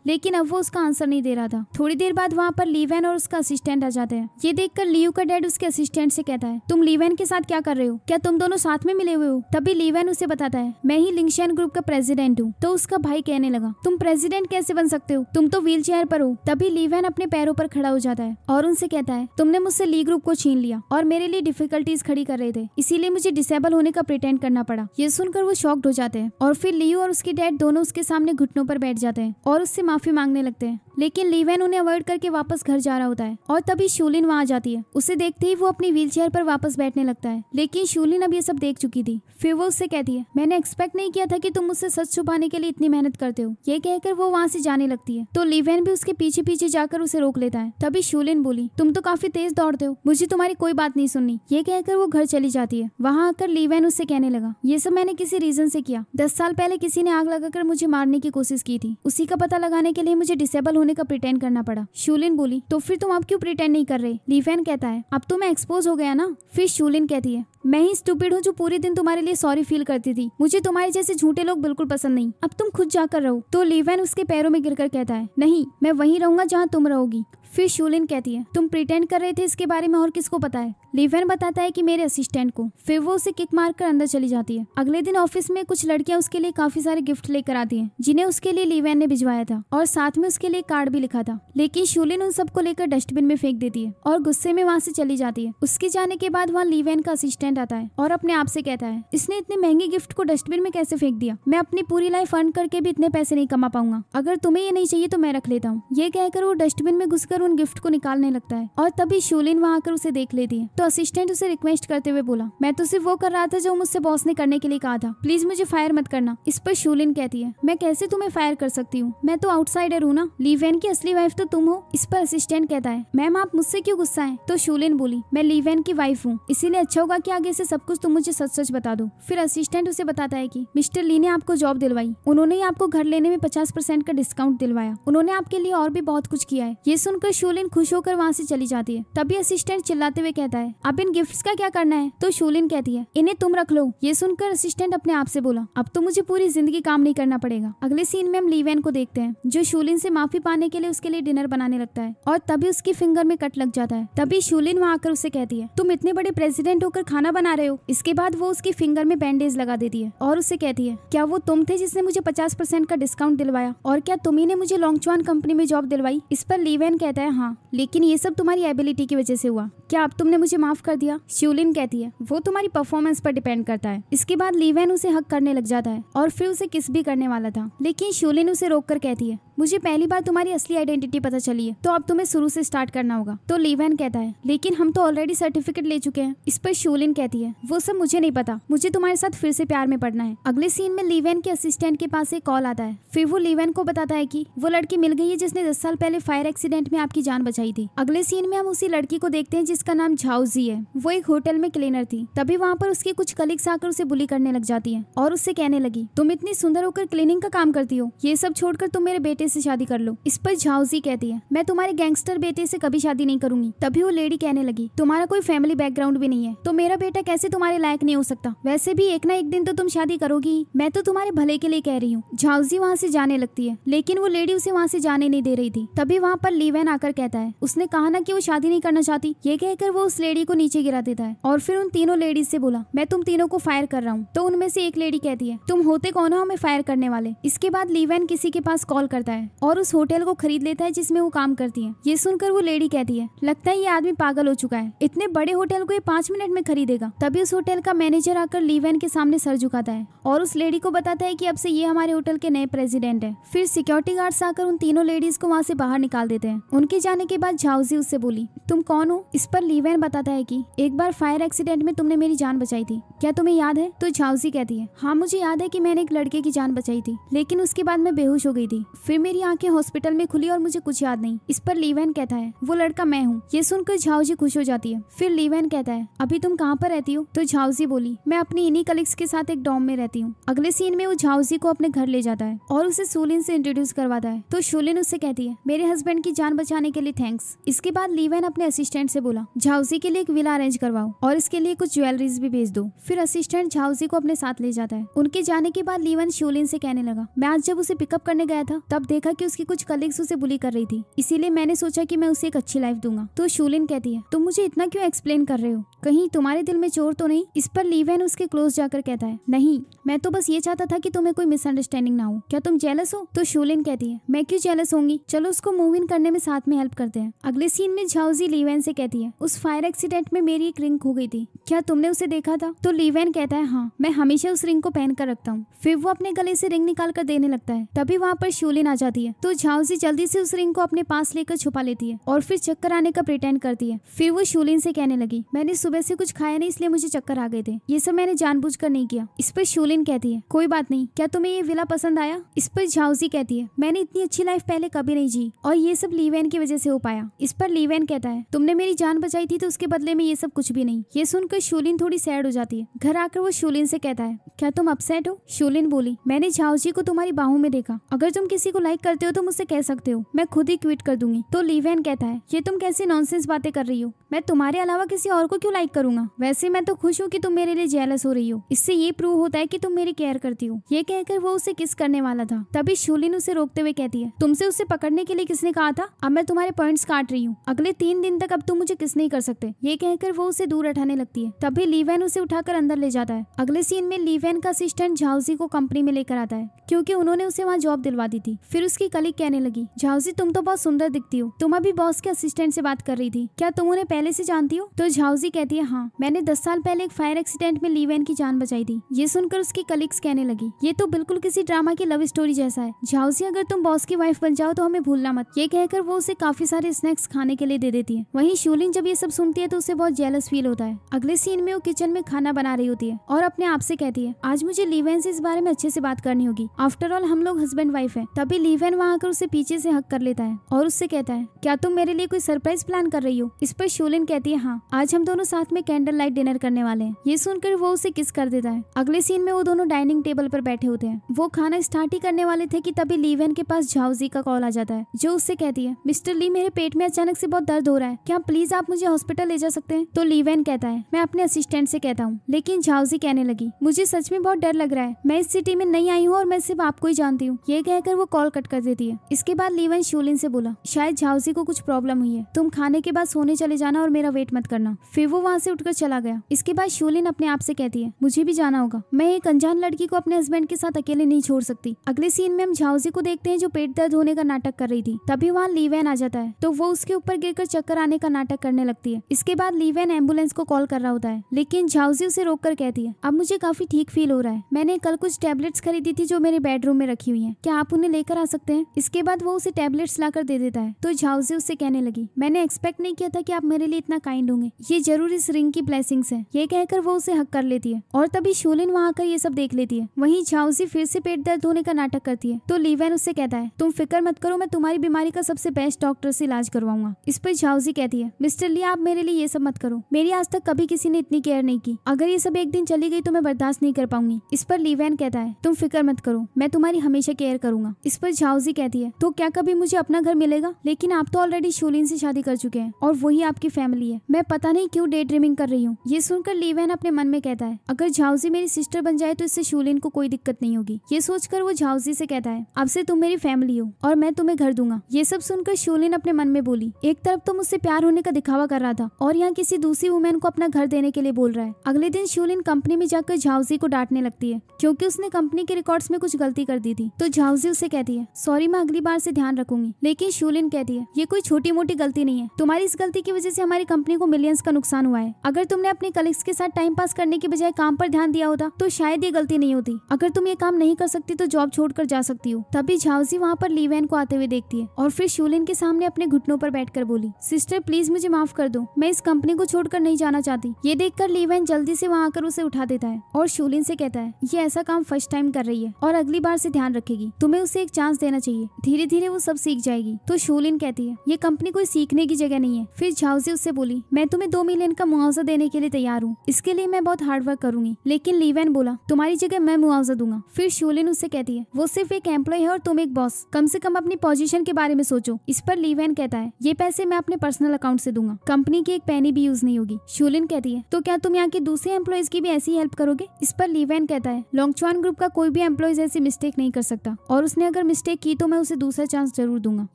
लेकिन अब वो उसका आंसर नहीं दे रहा था। थोड़ी देर बाद वहाँ पर ली वैन और उसका असिस्टेंट आ जाते हैं। ये देखकर लियू का डैड उसके असिस्टेंट से कहता है, तुम ली वैन के साथ क्या कर रहे हो, क्या तुम दोनों साथ में मिले हुए हो। तभी ली वैन उसे बताता है, मैं ही लिंगशैन ग्रुप का प्रेसिडेंट हूँ। तो उसका भाई कहने लगा, तुम प्रेसिडेंट कैसे बन सकते हो, तुम तो व्हील चेयर पर हो। तभी ली वैन अपने पैरों पर खड़ा हो जाता है और उनसे कहता है, तुमने मुझसे ली ग्रुप को छीन लिया और मेरे लिए डिफिकल्टीज खड़ी कर रहे थे, इसीलिए मुझे डिसेबल होने का प्रिटेंड करना पड़ा। ये सुनकर वो शॉक्ड हो जाते हैं और फिर लियू और उसके डैड दोनों उसके सामने घुटनों पर बैठ जाते हैं और उससे माफी मांगने लगते हैं। लेकिन ली वैन उन्हें अवॉइड करके वापस घर जा रहा होता है और तभी शूलिन वहाँ आ जाती है। उसे देखते ही वो अपनी व्हील चेयर पर वापस बैठने लगता है, लेकिन शूलिन अब ये सब देख चुकी थी। फिर वो उससे कहती है, मैंने एक्सपेक्ट नहीं किया था कि तुम मुझसे सच छुपाने के लिए इतनी मेहनत करते हो। ये कहकर वो वहाँ से जाने लगती है, तो ली वैन भी उसके पीछे पीछे जाकर उसे रोक लेता है। तभी शूलिन बोली, तुम तो काफी तेज दौड़ते हो, मुझे तुम्हारी कोई बात नहीं सुननी। ये कहकर वो घर चली जाती है। वहाँ आकर ली वैन उससे कहने लगा, ये सब मैंने किसी रीजन से किया। 10 साल पहले किसी ने आग लगाकर मुझे मारने की कोशिश की थी, उसी का पता लगाने के लिए मुझे डिसेबल होने का प्रिटेंड करना पड़ा। शूलिन बोली, तो फिर तुम अब क्यों प्रिटेंड नहीं कर रहे। ली वैन कहता है, अब तो मैं एक्सपोज हो गया ना। फिर शूलिन कहती है, मैं ही स्टूपिड हूँ जो पूरे दिन तुम्हारे लिए सॉरी फील करती थी। मुझे तुम्हारे जैसे झूठे लोग बिल्कुल पसंद नहीं, अब तुम खुद जाकर रहो। तो ली वैन उसके पैरों में गिरकर कहता है, नहीं, मैं वहीं रहूंगा जहाँ तुम रहोगी। फिर शूलिन कहती है, तुम प्रिटेंड कर रहे थे, इसके बारे में और किसको पता है। ली वैन बताता है कि मेरे असिस्टेंट को। फिर वो उसे किक मारकर अंदर चली जाती है। अगले दिन ऑफिस में कुछ लड़कियां उसके लिए काफी सारे गिफ्ट लेकर आती हैं, जिन्हें उसके लिए ली वैन ने भिजवाया था और साथ में उसके लिए कार्ड भी लिखा था। लेकिन शूलिन उन सबको लेकर डस्टबिन में फेंक देती है और गुस्से में वहाँ से चली जाती है। उसके जाने के बाद वहाँ ली वैन का असिस्टेंट आता है और अपने आप से कहता है, इसने इतने महंगे गिफ्ट को डस्टबिन में कैसे फेंक दिया। मैं अपनी पूरी लाइफ अर्न करके भी इतने पैसे नहीं कमा पाऊंगा, अगर तुम्हें ये नहीं चाहिए तो मैं रख लेता हूँ। ये कहकर वो डस्टबिन में घुसकर उन गिफ्ट को निकालने लगता है और तभी शूलिन वहाँ आकर उसे देख लेती है। तो असिस्टेंट उसे रिक्वेस्ट करते हुए बोला, मैं तो सिर्फ वो कर रहा था जो मुझसे बॉस ने करने के लिए कहा था, प्लीज मुझे फायर मत करना। इस पर शूलिन कहती है, मैं कैसे तुम्हें फायर कर सकती हूँ, मैं तो आउटसाइडर हूँ ना, ली वैन की असली वाइफ तो तुम हो। इस पर असिस्टेंट कहता है, मैम आप मुझसे क्यों गुस्सा है। तो शूलिन बोली, मैं ली वैन की वाइफ हूँ, इसीलिए अच्छा होगा कि आगे से सब कुछ तुम मुझे सच सच बता दो। फिर असिस्टेंट उसे बताता है कि मिस्टर ली ने आपको जॉब दिलवाई, उन्होंने ही आपको घर लेने में 50% का डिस्काउंट दिलवाया, उन्होंने आपके लिए और भी बहुत कुछ किया है। ये सुनकर शूलिन खुश होकर वहाँ से चली जाती है। तभी असिस्टेंट चिल्लाते हुए कहता है, अब इन गिफ्ट्स का क्या करना है। तो शूलिन कहती है, इन्हें तुम रख लो। ये सुनकर असिस्टेंट अपने आप से बोला, अब तो मुझे पूरी जिंदगी काम नहीं करना पड़ेगा। अगले सीन में हम ली वैन को देखते हैं, जो शूलिन से माफी पाने के लिए उसके लिए डिनर बनाने लगता है और तभी उसकी फिंगर में कट लग जाता है। तभी शूलिन वहाँ आकर उसे कहती है, तुम इतने बड़े प्रेसिडेंट होकर खाना बना रहे हो। इसके बाद वो उसकी फिंगर में बैंडेज लगा देती है और उसे कहती है, क्या वो तुम थे जिसने मुझे 50% का डिस्काउंट दिलवाया, और क्या तुम ही ने मुझे लोंगचुआन कंपनी में जॉब दिलवाई। इस पर ली वैन कहता है, हाँ, लेकिन ये सब तुम्हारी एबिलिटी की वजह से हुआ, क्या अब तुमने मुझे माफ कर दिया। शूलिन कहती है, वो तुम्हारी परफॉर्मेंस पर डिपेंड करता है। इसके बाद ली वैन उसे हक करने लग जाता है और फिर उसे किस भी करने वाला था, लेकिन शूलिन उसे रोककर कहती है, मुझे पहली बार तुम्हारी असली आइडेंटिटी पता चली है, तो अब तुम्हें शुरू से स्टार्ट करना होगा। तो ली वैन कहता है, लेकिन हम तो ऑलरेडी सर्टिफिकेट ले चुके हैं। इस पर शूलिन कहती है, वो सब मुझे नहीं पता, मुझे तुम्हारे साथ फिर से प्यार में पड़ना है। अगले सीन में ली वैन के असिस्टेंट के पास एक कॉल आता है। फिर वो ली वैन को बताता है कि वो लड़की मिल गई है जिसने 10 साल पहले फायर एक्सीडेंट में आपकी जान बचाई थी। अगले सीन में हम उसी लड़की को देखते हैं जिस जिसका नाम झाओजी है, वो एक होटल में क्लीनर थी। तभी वहाँ पर उसकी कुछ कलीग्स आकर उसे बुली करने लग जाती है और उससे कहने लगी, तुम इतनी सुंदर होकर क्लीनिंग का काम करती हो, ये सब छोड़कर तुम मेरे बेटे से शादी कर लो। इस पर झाओजी कहती है, मैं तुम्हारे गैंगस्टर बेटे से कभी शादी नहीं करूंगी। तभी वो लेडी कहने लगी, तुम्हारा कोई फैमिली बैकग्राउंड भी नहीं है, तो मेरा बेटा कैसे तुम्हारे लायक नहीं हो सकता। वैसे भी एक ना एक दिन तो तुम शादी करोगी, मैं तो तुम्हारे भले के लिए कह रही हूँ। झाओजी वहाँ से जाने लगती है, लेकिन वो लेडी उसे वहाँ से जाने नहीं दे रही थी। तभी वहाँ पर ली वैन आकर कहता है, उसने कहा ना कि वो शादी नहीं करना चाहती। ये कहकर वो उस लेडी को नीचे गिरा देता है और फिर उन तीनों लेडीज से बोला, मैं तुम तीनों को फायर कर रहा हूँ। तो उनमें से एक लेडी कहती है, तुम होते कौन हो हमें फायर करने वाले। इसके बाद ली वैन किसी के पास कॉल करता है और उस होटल को खरीद लेता है जिसमें वो काम करती है। ये सुनकर वो लेडी कहती है, लगता है ये आदमी पागल हो चुका है, इतने बड़े होटल को ये 5 मिनट में खरीदेगा। तभी उस होटल का मैनेजर आकर ली वैन के सामने सर झुकाता है और उस लेडी को बताता है कि अब से ये हमारे होटल के नए प्रेसिडेंट है। फिर सिक्योरिटी गार्ड्स आकर उन तीनों लेडीज को वहाँ से बाहर निकाल देते हैं। उनके जाने के बाद झाओजी उससे बोली, तुम कौन हो। इस पर ली वैन बताता है कि एक बार फायर एक्सीडेंट में तुमने मेरी जान बचाई थी, क्या तुम्हें याद है। तो झाओजी कहती है, हाँ मुझे याद है कि मैंने एक लड़के की जान बचाई थी, लेकिन उसके बाद मैं बेहोश हो गई थी। फिर मेरी आंखें हॉस्पिटल में खुली और मुझे कुछ याद नहीं। इस पर ली वैन कहता है, वो लड़का मैं हूँ। ये सुनकर झाओजी खुश हो जाती है। फिर ली वैन कहता है, अभी तुम कहाँ पर रहती हो। तो झाओजी बोली, मैं अपनी इन्हीं कलीग्स के साथ एक डॉम में रहती हूँ। अगले सीन में वो झाओजी को अपने घर ले जाता है और उसे शूलिन से इंट्रोड्यूस करवाता है। तो शूलिन उससे कहती है, मेरे हस्बैंड की जान बचाने के लिए थैंक्स। इसके बाद ली वैन अपने असिस्टेंट से बोला, झाओजी के लिए एक विला अरेंज करवाओ और इसके लिए कुछ ज्वेलरीज भी भेज दो। फिर असिस्टेंट झाओजी को अपने साथ ले जाता है। उनके जाने के बाद ली वैन शूलिन से कहने लगा, मैं आज जब उसे पिकअप करने गया था तब देखा कि उसकी कुछ कलीग्स उसे बुली कर रही थी, इसीलिए मैंने सोचा कि मैं उसे एक अच्छी लाइफ दूंगा। तो शूलिन कहती है, तुम मुझे इतना क्यों एक्सप्लेन कर रहे हो, कहीं तुम्हारे दिल में चोर तो नहीं। इस पर ली वैन उसके क्लोज जाकर कहता है, नहीं मैं तो बस ये चाहता था कि तुम्हें कोई मिसअंडरस्टैंडिंग ना हो, क्या तुम जेलस हो। तो शूलिन कहती है, मैं क्यों जेलस होंगी, चलो उसको मूव इन करने में साथ में हेल्प करते हैं। अगले सीन में झाओजी ली वैन से कहती है, उस फायर एक्सीडेंट में मेरी एक रिंग खो गई थी, क्या तुमने उसे देखा था। तो ली वैन कहता है, हाँ मैं हमेशा उस रिंग को पहन कर रखता हूँ। फिर वो अपने गले से रिंग निकाल कर देने लगता है। तभी वहाँ पर शूलिन आ जाती है। तो झाओजी जल्दी से उस रिंग को अपने पास लेकर छुपा लेती है और फिर चक्कर आने का प्रिटेंड करती है। फिर वो शूलिन से कहने लगी, मैंने सुबह से कुछ खाया नहीं इसलिए मुझे चक्कर आ गए थे, ये सब मैंने जानबूझकर नहीं किया। इस पर शूलिन कहती है, कोई बात नहीं, क्या तुम्हें ये विला पसंद आया। इस पर झाओजी कहती है, मैंने इतनी अच्छी लाइफ पहले कभी नहीं जी और ये सब ली वैन की वजह से हो पाया। इस पर ली वैन कहता है, तुमने मेरी जान बचाई थी तो उसके बदले में ये सब कुछ भी नहीं। ये सुनकर शूलिन थोड़ी सैड हो जाती है। घर आकर वो शूलिन से कहता है, क्या तुम अपसेट हो। शूलिन बोली, मैंने झाओजी को तुम्हारी बाहों में देखा, अगर तुम किसी को लाइक करते हो तो मुझसे कह सकते हो, मैं खुद ही क्विट कर दूंगी। तो ली वैन कहता है, ये तुम कैसी नॉनसेंस बातें कर रही हो, मैं तुम्हारे अलावा किसी और को क्यों लाइक करूंगा। वैसे मैं तो खुश हूँ कि तुम मेरे लिए जेलस हो रही हो, इससे ये प्रूव होता है कि तुम मेरी केयर करती हो। ये कहकर वो उसे किस करने वाला था। तभी शूलिन उसे रोकते हुए कहती है, तुमसे उसे पकड़ने के लिए किसने कहा था, अब मैं तुम्हारे पॉइंट्स काट रही हूँ, अगले 3 दिन तक अब तुम मुझे किस नहीं कर सकते। ये कहकर वो उसे दूर हटाने लगती है। तभी ली वैन उसे उठाकर अंदर ले जाता है। अगले सीन में ली वैन का असिस्टेंट झाओजी को कंपनी में लेकर आता है क्योंकि उन्होंने उसे वहाँ जॉब दिलवा दी थी। फिर उसकी कलीग कहने लगी, झाओजी तुम तो बहुत सुंदर दिखती हो, तुम अभी बॉस के असिस्टेंट से बात कर रही थी, क्या तुम उन्हें पहले से जानती हो। तो झाओजी कहती है, हाँ मैंने 10 साल पहले एक फायर एक्सीडेंट में ली वैन की जान बचाई थी। ये सुनकर उसकी कलीग्स कहने लगी, ये तो बिल्कुल किसी ड्रामा की लव स्टोरी जैसा है। झाओजी अगर तुम बॉस की वाइफ बन जाओ तो हमें भूलना मत। ये कहकर वो उसे काफी सारे स्नैक्स खाने के लिए दे देती है। वहीं शूलिन जब ये सब सुनती है तो उसे बहुत जेलस फील होता है। अगले सीन में वो किचन में खाना बना रही होती है और अपने आप से कहती है, आज मुझे ली वैन से इस बारे में अच्छे से बात करनी होगी, आफ्टर ऑल हम लोग हस्बैंड वाइफ है। तभी ली वैन वहाँ आकर उसे पीछे से हक कर लेता है और उससे कहता है, क्या तुम मेरे लिए कोई सरप्राइज प्लान कर रही हो। इस पर शूलिन कहती है, हाँ आज हम दोनों साथ में कैंडल लाइट डिनर करने वाले हैं। ये सुनकर वो उसे किस कर देता है। अगले सीन में वो दोनों डाइनिंग टेबल पर बैठे होते हैं। वो खाना स्टार्ट ही करने वाले थे कि तभी ली वैन के पास झाओजी का कॉल आ जाता है, जो उससे कहती है, मिस्टर ली मेरे पेट में अचानक से बहुत दर्द हो रहा है, क्या प्लीज आप मुझे हॉस्पिटल ले जा सकते हैं। तो ली वैन कहता है, मैं अपने असिस्टेंट से कहता हूँ। लेकिन झाओजी कहने लगी, मुझे सच में बहुत डर लग रहा है, मैं इस सिटी में नहीं आई हूँ और मैं सिर्फ आपको ही जानती हूँ। ये कहकर वो कॉल कट कर देती है। इसके बाद ली वैन शूलिन से बोला, शायद झाओजी को कुछ प्रॉब्लम हुई है, तुम खाने के बाद सोने चले जाना और मेरा वेट मत करना। फिर वो वहाँ से उठकर चला गया। इसके बाद शूलिन अपने आप से कहती है, मुझे भी जाना होगा, मैं एक अनजान लड़की को अपने हस्बैंड के साथ अकेले नहीं छोड़ सकती। अगले सीन में हम झाओजी को देखते हैं जो पेट दर्द होने का नाटक कर रही थी। तभी वहाँ ली वैन आ जाता है तो वो उसके ऊपर गिरकर चक्कर आने का नाटक करने लगती है। इसके बाद ली वैन एम्बुलेंस को कॉल कर रहा होता है, लेकिन झाओजी उसे रोककर कहती है, अब मुझे काफी ठीक फील हो रहा है, मैंने कल कुछ टैबलेट्स खरीदी थी जो मेरे बेडरूम में रखी हुई है, क्या आप उन्हें लेकर आ सकते हैं। इसके बाद वो उसे टैबलेट्स लाकर दे देता है। तो झाओजी उससे कहने लगी, मैंने एक्सपेक्ट नहीं किया था कि आप मेरे लिए इतना काइंड होंगे, ये जरूर इस रिंग की ब्लेसिंग्स है। ये कहकर वो उसे हक कर लेती है और तभी शूलिन वहाँ आकर ये सब देख लेती है। वहीं झाओजी फिर से पेट दर्द होने का नाटक करती है। तो ली वैन उससे कहता है, तुम फिक्र मत करो, मैं तुम्हारी बीमारी का सबसे बेस्ट डॉक्टर से इलाज करवाऊंगा। इस पर झाओजी कहती है, मिस्टर मिस्टर ली आप मेरे लिए ये सब मत करो, मेरी आज तक कभी किसी ने इतनी केयर नहीं की, अगर ये सब एक दिन चली गई तो मैं बर्दाश्त नहीं कर पाऊंगी। इस पर ली वैन कहता है तुम फिक्र मत करो, मैं तुम्हारी हमेशा केयर करूंगा। इस पर झाओजी कहती है तो क्या कभी मुझे अपना घर मिलेगा? लेकिन आप तो ऑलरेडी शूलिन से शादी कर चुके हैं और वही आपकी फैमिली है, मैं पता नहीं क्यों डे ड्रीमिंग कर रही हूँ। ये सुनकर ली वैन अपने मन में कहता है अगर झाओजी मेरी सिस्टर बन जाए तो इससे शूलिन को कोई दिक्कत नहीं होगी। ये सोचकर वो झाओजी से कहता है अब से तुम मेरी फैमिली हो और मैं तुम्हें घर दूंगा। ये सब सुनकर शूलिन अपने मन में बोली एक तरफ तो मुझसे प्यार होने का दिखावा कर रहा था और यहाँ किसी दूसरी वुमेन को अपना घर देने के लिए बोल रहा है। अगले दिन शूलिन कंपनी में जाकर झाओजी को डांटने लगती है क्योंकि उसने कंपनी के रिकॉर्ड्स में कुछ गलती कर दी थी। तो झाओजी उसे कहती है सॉरी, मैं अगली बार से ध्यान रखूंगी। लेकिन शूलिन कहती है ये कोई छोटी मोटी गलती नहीं है, तुम्हारी इस गलती की वजह से हमारी कंपनी को मिलियंस का नुकसान हुआ है। अगर तुमने अपने कलीग्स के साथ टाइम पास करने के बजाय काम पर ध्यान दिया होता तो शायद ये गलती नहीं होती। अगर तुम ये काम नहीं कर सकती तो जॉब छोड़कर जा सकती हो। तभी झाओजी वहाँ पर ली वैन को आते हुए देखती है और फिर शूलिन के सामने अपने घुटनों पर बैठकर बोली सिस्टर प्लीज मुझे माफ कर दो, मैं इस कंपनी को छोड़कर नहीं जाना चाहती। ये देखकर ली वैन जल्दी से वहाँ आकर उसे उठा देता है और शूलिन से कहता है ये ऐसा काम फर्स्ट टाइम कर रही है और अगली बार से ध्यान रखेगी, तुम्हें उसे एक चांस देना चाहिए, धीरे धीरे वो सब सीख जाएगी। तो शूलिन कहती है ये कंपनी कोई सीखने की जगह नहीं है। फिर झाओजी उससे बोली मैं तुम्हें 2 मिलियन का मुआवजा देने के लिए तैयार हूँ, इसके लिए मैं बहुत हार्ड वर्क करूंगी। लेकिन ली वैन बोला तुम्हारी जगह मैं मुआवजा दूंगा। फिर शूलिन उससे कहती है वो सिर्फ एक एम्प्लॉय है और तुम एक बॉस, कम से कम अपनी पोजीशन के बारे में सोचो। इस पर ली वैन कहता है ये पैसे मैं अपने पर्सनल अकाउंट से दूंगा, कंपनी की एक पैनी भी यूज नहीं होगी। शूलिन कहती है तो क्या तुम यहाँ के दूसरे एम्प्लॉयज की भी ऐसी हेल्प करोगे? इस पर ली वैन कहता है लोंगचुआन ग्रुप का कोई भी एम्प्लॉयज ऐसी मिस्टेक नहीं कर सकता और उसने अगर मिस्टेक की तो मैं उसे दूसरा चांस जरूर दूंगा।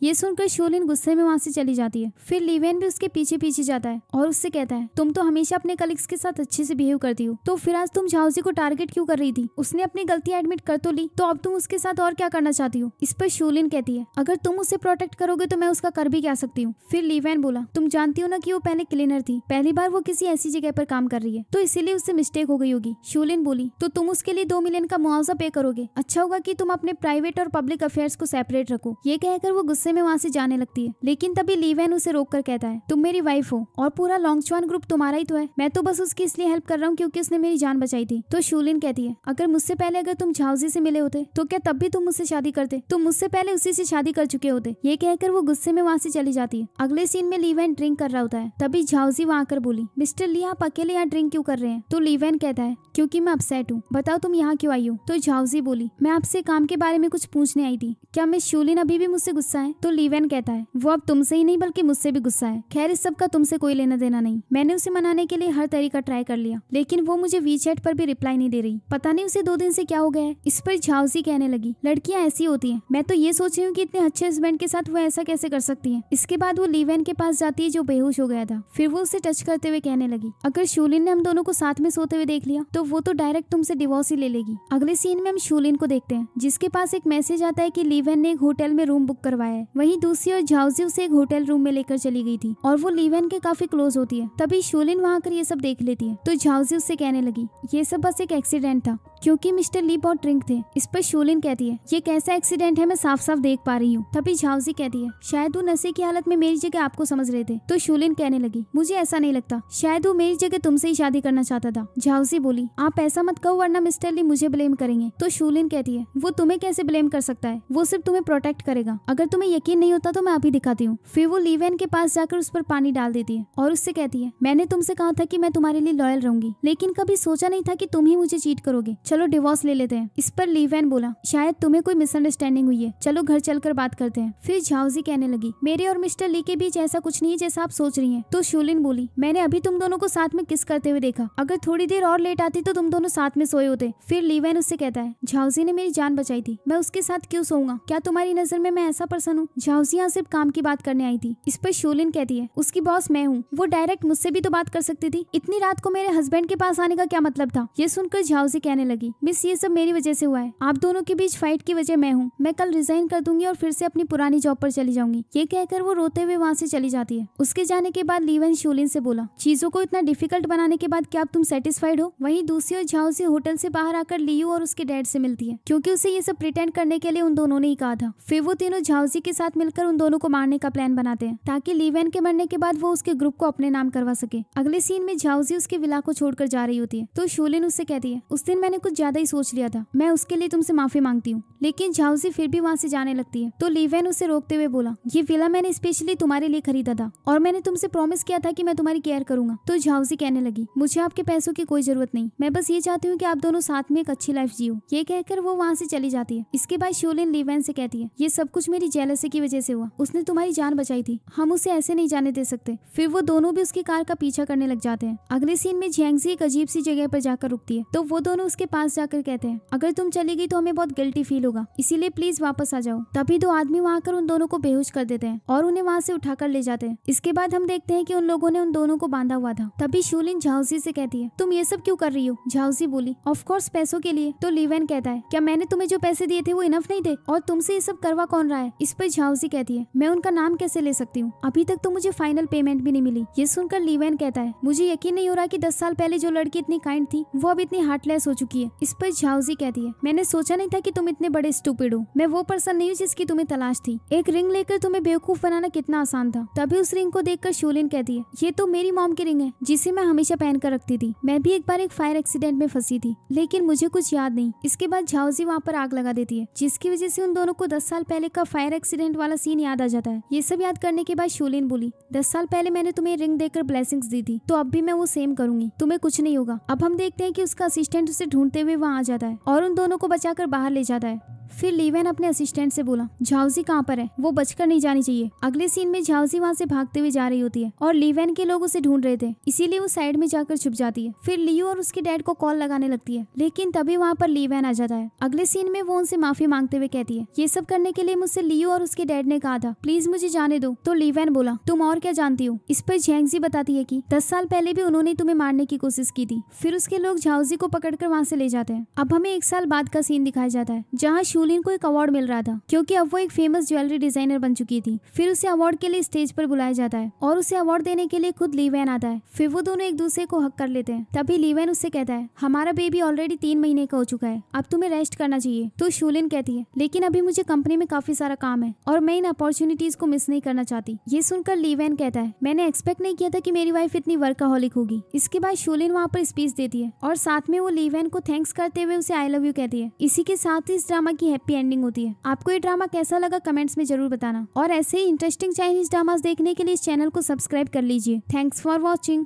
ये सुनकर शूलिन गुस्से में वहाँ से चली जाती है। फिर ली वैन भी उसके पीछे पीछे जाता है और उससे कहता है तुम तो हमेशा अपने कलीग्स के साथ अच्छे से बिहेव करती हो, तो फिर आज तुम झाओजी को टारगेट क्यों कर रही थी? उसने अपनी गलती एडमिट कर तो ली, तो अब तुम उसके साथ और क्या करना चाहती हो? इस पर शूलिन कहती है अगर तुम उसे प्रोटेक्ट करोगे तो मैं उसका कर भी क्या सकती हूँ। फिर ली वैन बोला तुम जानती हो ना कि वो पहले क्लीनर थी, पहली बार वो किसी ऐसी जगह पर काम कर रही है तो इसीलिए उससे मिस्टेक हो गई होगी। शूलिन बोली तो तुम उसके लिए 2 मिलियन का मुआवजा पे करोगे? अच्छा होगा कि तुम अपने प्राइवेट और पब्लिक अफेयर्स को सेपरेट रखो। ये कहकर वो गुस्से में वहाँ से जाने लगती है। लेकिन तभी ली वैन उसे रोक कर कहता है तुम मेरी वाइफ हो और पूरा लोंगचुआन ग्रुप तुम्हारा ही तो है, मैं तो बस उसकी इसलिए हेल्प कर रहा हूँ क्योंकि उसने मेरी जान बचाई थी। तो शूलिन कहती है अगर मुझसे पहले अगर तुम झाओजी से मिले होते तो क्या तब भी तुम मुझसे शादी करते? तुम मुझसे पहले उसी से शादी कर चुके होते। ये कहकर वो गुस्से में वहाँ से चली जाती है। अगले सीन में ली वैन ड्रिंक कर रहा होता है। तभी झाओजी वहाँ आकर बोली मिस्टर ली आप अकेले यहाँ ड्रिंक क्यों कर रहे हैं? तो ली वैन कहता है क्योंकि मैं अपसेट हूँ, बताओ तुम यहाँ क्यों आई हो? तो झाओजी बोली मैं आपसे काम के बारे में कुछ पूछने आई थी, क्या मिस शूलिन अभी भी मुझसे गुस्सा है? तो ली वैन कहता है वो अब तुमसे ही नहीं बल्कि मुझसे भी गुस्सा है। खैर इस सब का तुमसे कोई लेना देना नहीं, मैंने उसे मनाने के लिए हर तरीका ट्राई कर लिया लेकिन वो मुझे वीचैट पर भी रिप्लाई नहीं दे रही, पता नहीं उसे 2 दिन से क्या हो गया है। इस पर झाओजी कहने लगी लड़कियां ऐसी होती हैं, मैं तो ये सोच रही हूँ कि इतने अच्छे हस्बैंड के साथ वो ऐसा कैसे कर सकती है। इसके बाद वो ली वैन के पास जाती है जो बेहोश हो गया था। फिर वो उसे टच करते हुए कहने लगी अगर शूलिन ने हम दोनों को साथ में सोते हुए देख लिया तो वो तो डायरेक्ट तुमसे डिवोर्स ही ले लेगी। अगले सीन में हम शूलिन को देखते हैं जिसके पास एक मैसेज आता है कि ली वैन ने एक होटल में रूम बुक करवाया है। वहीं दूसरी ओर झाओजी उसे एक होटल रूम में लेकर चली गई थी और वो ली वैन के काफी क्लोज होती है। तभी शूलिन वहाँ आकर ये सब देख लेती है तो झाओजी उससे कहने लगी ये सब बस एक एक्सीडेंट था क्योंकि मिस्टर ली बहुत ड्रिंक थे। इस पर शूलिन कहती है ये कैसा एक्सीडेंट है, मैं साफ साफ देख पा रही हूँ। तभी झाओजी कहती है शायद वो नशे की हालत में मेरी जगह आपको समझ रहे थे। तो शूलिन कहने लगी मुझे ऐसा नहीं लगता, शायद वो मेरी जगह तुमसे ही शादी करना चाहता था। झाओजी बोली आप ऐसा मत कहो वरना मिस्टर ली मुझे ब्लेम करेंगे। तो शूलिन कहती है वो तुम्हें कैसे ब्लेम कर सकता है, वो सिर्फ तुम्हें प्रोटेक्ट करेगा, अगर तुम्हें यकीन नहीं होता तो मैं अभी दिखाती हूँ। फिर वो ली वैन के पास जाकर उस पर पानी डाल देती है और उससे कहती है मैंने तुमसे कहा था कि मैं तुम्हारे लिए लॉयल रहूंगी लेकिन कभी सोचा नहीं था कि तुम ही मुझे चीट करोगे, चलो डिवोर्स ले लेते हैं। इस पर ली वैन बोला शायद तुम्हें कोई मिसअंडरस्टैंडिंग हुई है, चलो घर चलकर बात करते हैं। फिर झाओजी कहने लगी मेरे और मिस्टर ली के बीच ऐसा कुछ नहीं है जैसा आप सोच रही हैं। तो शूलिन बोली मैंने अभी तुम दोनों को साथ में किस करते हुए देखा, अगर थोड़ी देर और लेट आती तो तुम दोनों साथ में सोए होते। फिर ली वैन उससे कहता है झाओजी ने मेरी जान बचाई थी, मैं उसके साथ क्यों सोऊंगा, क्या तुम्हारी नजर में मैं ऐसा पर्सन हूँ? झाओजी यहाँ सिर्फ काम की बात करने आई थी। इस पर शूलिन कहती है उसकी बॉस मैं हूँ, वो डायरेक्ट मुझसे भी तो बात कर सकती थी, इतनी रात को मेरे हस्बैंड के पास आने का क्या मतलब था? ये सुनकर झाओजी कहने लगी मिस ये सब मेरी वजह से हुआ है, आप दोनों के बीच फाइट की वजह मैं हूँ, मैं कल रिजाइन कर दूंगी और फिर से अपनी पुरानी जॉब पर चली जाऊंगी। ये कहकर वो रोते हुए वहाँ से चली जाती है। उसके जाने के बाद ली वैन शूलिन से बोला चीजों को इतना डिफिकल्ट बनाने के बाद क्या अब तुम सेटिस्फाइड हो? वहीं दूसरी ओर झाओजी होटल से बाहर आकर लियू और उसके डैड से मिलती है क्योंकि उसे ये सब प्रिटेंड करने के लिए उन दोनों ने ही कहा था। फिर वो तीनों झाओजी के साथ मिलकर उन दोनों को मारने का प्लान बनाते हैं ताकि ली वैन के मरने के बाद वो उसके ग्रुप को अपने नाम करवा सके। अगले सीन में झाओजी उसके विला को छोड़कर जा रही होती है तो शूलिन उससे कहती है उस दिन मैंने कुछ कुछ ज्यादा ही सोच लिया था, मैं उसके लिए तुमसे माफी मांगती हूँ। लेकिन झाउसी फिर भी वहाँ से जाने लगती है तो ली वैन उसे रोकते हुए बोला, ये विला मैंने स्पेशली तुम्हारे लिए खरीदा था और मैंने तुमसे प्रॉमिस किया था कि मैं तुम्हारी केयर करूंगा। तो झाउसी कहने लगी, मुझे आपके पैसों की कोई जरूरत नहीं, मैं बस ये चाहती हूँ कि आप दोनों साथ में एक अच्छी लाइफ जियो। ये कहकर वो वहाँ से चली जाती है। इसके बाद शोलिन ली वैन से कहती है, ये सब कुछ मेरी जेलसी की वजह से हुआ, उसने तुम्हारी जान बचाई थी, हम उसे ऐसे नहीं जाने दे सकते। फिर वो दोनों भी उसकी कार का पीछा करने लग जाते हैं। अगले सीन में झैंगजी एक अजीब सी जगह पर जाकर रुकती है तो वो दोनों उसके पास जाकर कहते हैं, अगर तुम चली गई तो हमें बहुत गिल्टी फील होगा, इसीलिए प्लीज वापस आ जाओ। तभी दो आदमी वहाँ आकर उन दोनों को बेहोश कर देते हैं और उन्हें वहाँ से उठाकर ले जाते हैं। इसके बाद हम देखते हैं कि उन लोगों ने उन दोनों को बांधा हुआ था। तभी शोलिन झाउसी से कहती है, तुम ये सब क्यों कर रही हो? झाउसी बोली, ऑफ कोर्स पैसों के लिए। तो ली वैन कहता है, क्या मैंने तुम्हें जो पैसे दिए थे वो इनफ नहीं थे और तुमसे ये सब करवा कौन रहा है? इस पर झाउसी कहती है, मैं उनका नाम कैसे ले सकती हूँ, अभी तक तो मुझे फाइनल पेमेंट भी नहीं मिली। ये सुनकर ली वैन कहता है, मुझे यकीन नहीं हो रहा कि 10 साल पहले जो लड़की इतनी काइंड थी वो अब इतनी हार्टलेस हो चुकी है। इस पर झाउसी कहती है, मैंने सोचा नहीं था कि तुम इतने बड़े स्टूपिड हो, मैं वो पर्सन नहीं हूँ जिसकी तुम्हें तलाश थी। एक रिंग लेकर तुम्हें बेवकूफ बनाना कितना आसान था। तभी उस रिंग को देखकर शोलिन कहती है, ये तो मेरी मॉम की रिंग है जिसे मैं हमेशा पहन कर रखती थी। मैं भी एक बार एक फायर एक्सीडेंट में फंसी थी लेकिन मुझे कुछ याद नहीं। इसके बाद झाउसी वहाँ पर आग लगा देती है जिसकी वजह से उन दोनों को 10 साल पहले का फायर एक्सीडेंट वाला सीन याद आ जाता है। ये सब याद करने के बाद शोलिन बोली, 10 साल पहले मैंने तुम्हें रिंग देकर ब्लेसिंग्स दी थी तो अब भी मैं वो सेम करूंगी, तुम्हें कुछ नहीं होगा। अब हम देखते हैं कि उसका असिस्टेंट उसे ढूंढते हुए वहाँ आ जाता है और उन दोनों को बचाकर बाहर ले जाता है। फिर ली वैन अपने असिस्टेंट से बोला, झाउसी कहाँ पर है, वो बचकर नहीं जानी चाहिए। अगले सीन में झाउसी वहाँ से भागते हुए जा रही होती है और ली वैन के लोग उसे ढूंढ रहे थे, इसीलिए वो साइड में जाकर छुप जाती है। फिर लियो और उसके डैड को कॉल लगाने लगती है लेकिन तभी वहाँ पर ली वैन आ जाता है। अगले सीन में वो उनसे माफी मांगते हुए कहती है, ये सब करने के लिए मुझसे लियो और उसके डैड ने कहा था, प्लीज मुझे जाने दो। तो ली वैन बोला, तुम और क्या जानती हो? इस पर झैंगजी बताती है कि 10 साल पहले भी उन्होंने तुम्हें मारने की कोशिश की थी। फिर उसके लोग झाउसी को पकड़कर वहाँ से ले जाते हैं। अब हमें 1 साल बाद का सीन दिखाया जाता है जहाँ शोलिन को एक अवार्ड मिल रहा था क्योंकि अब वो एक फेमस ज्वेलरी डिजाइनर बन चुकी थी। फिर उसे अवार्ड के लिए स्टेज पर बुलाया जाता है और उसे अवार्ड देने के लिए खुद ली वैन आता है। फिर वो दोनों एक दूसरे को हक कर लेते हैं। तभी ली वैन उससे कहता है, हमारा बेबी ऑलरेडी 3 महीने का हो चुका है, अब तुम्हें रेस्ट करना चाहिए। तो शोलिन कहती है, लेकिन अभी मुझे कंपनी में काफी सारा काम है और मैं इन अपॉर्चुनिटीज को मिस नहीं करना चाहती। ये सुनकर ली वैन कहता है, मैंने एक्सपेक्ट नहीं किया था कि मेरी वाइफ इतनी वर्काहॉलिक होगी। इसके बाद शोलिन वहाँ पर स्पीच देती है और साथ में वो ली वैन को थैंक्स करते हुए उसे आई लव यू कहती है। इसी के साथ ही इस ड्रामा की हैप्पी एंडिंग होती है। आपको ये ड्रामा कैसा लगा कमेंट्स में जरूर बताना और ऐसे ही इंटरेस्टिंग चाइनीज ड्रामास देखने के लिए इस चैनल को सब्सक्राइब कर लीजिए। Thanks for watching.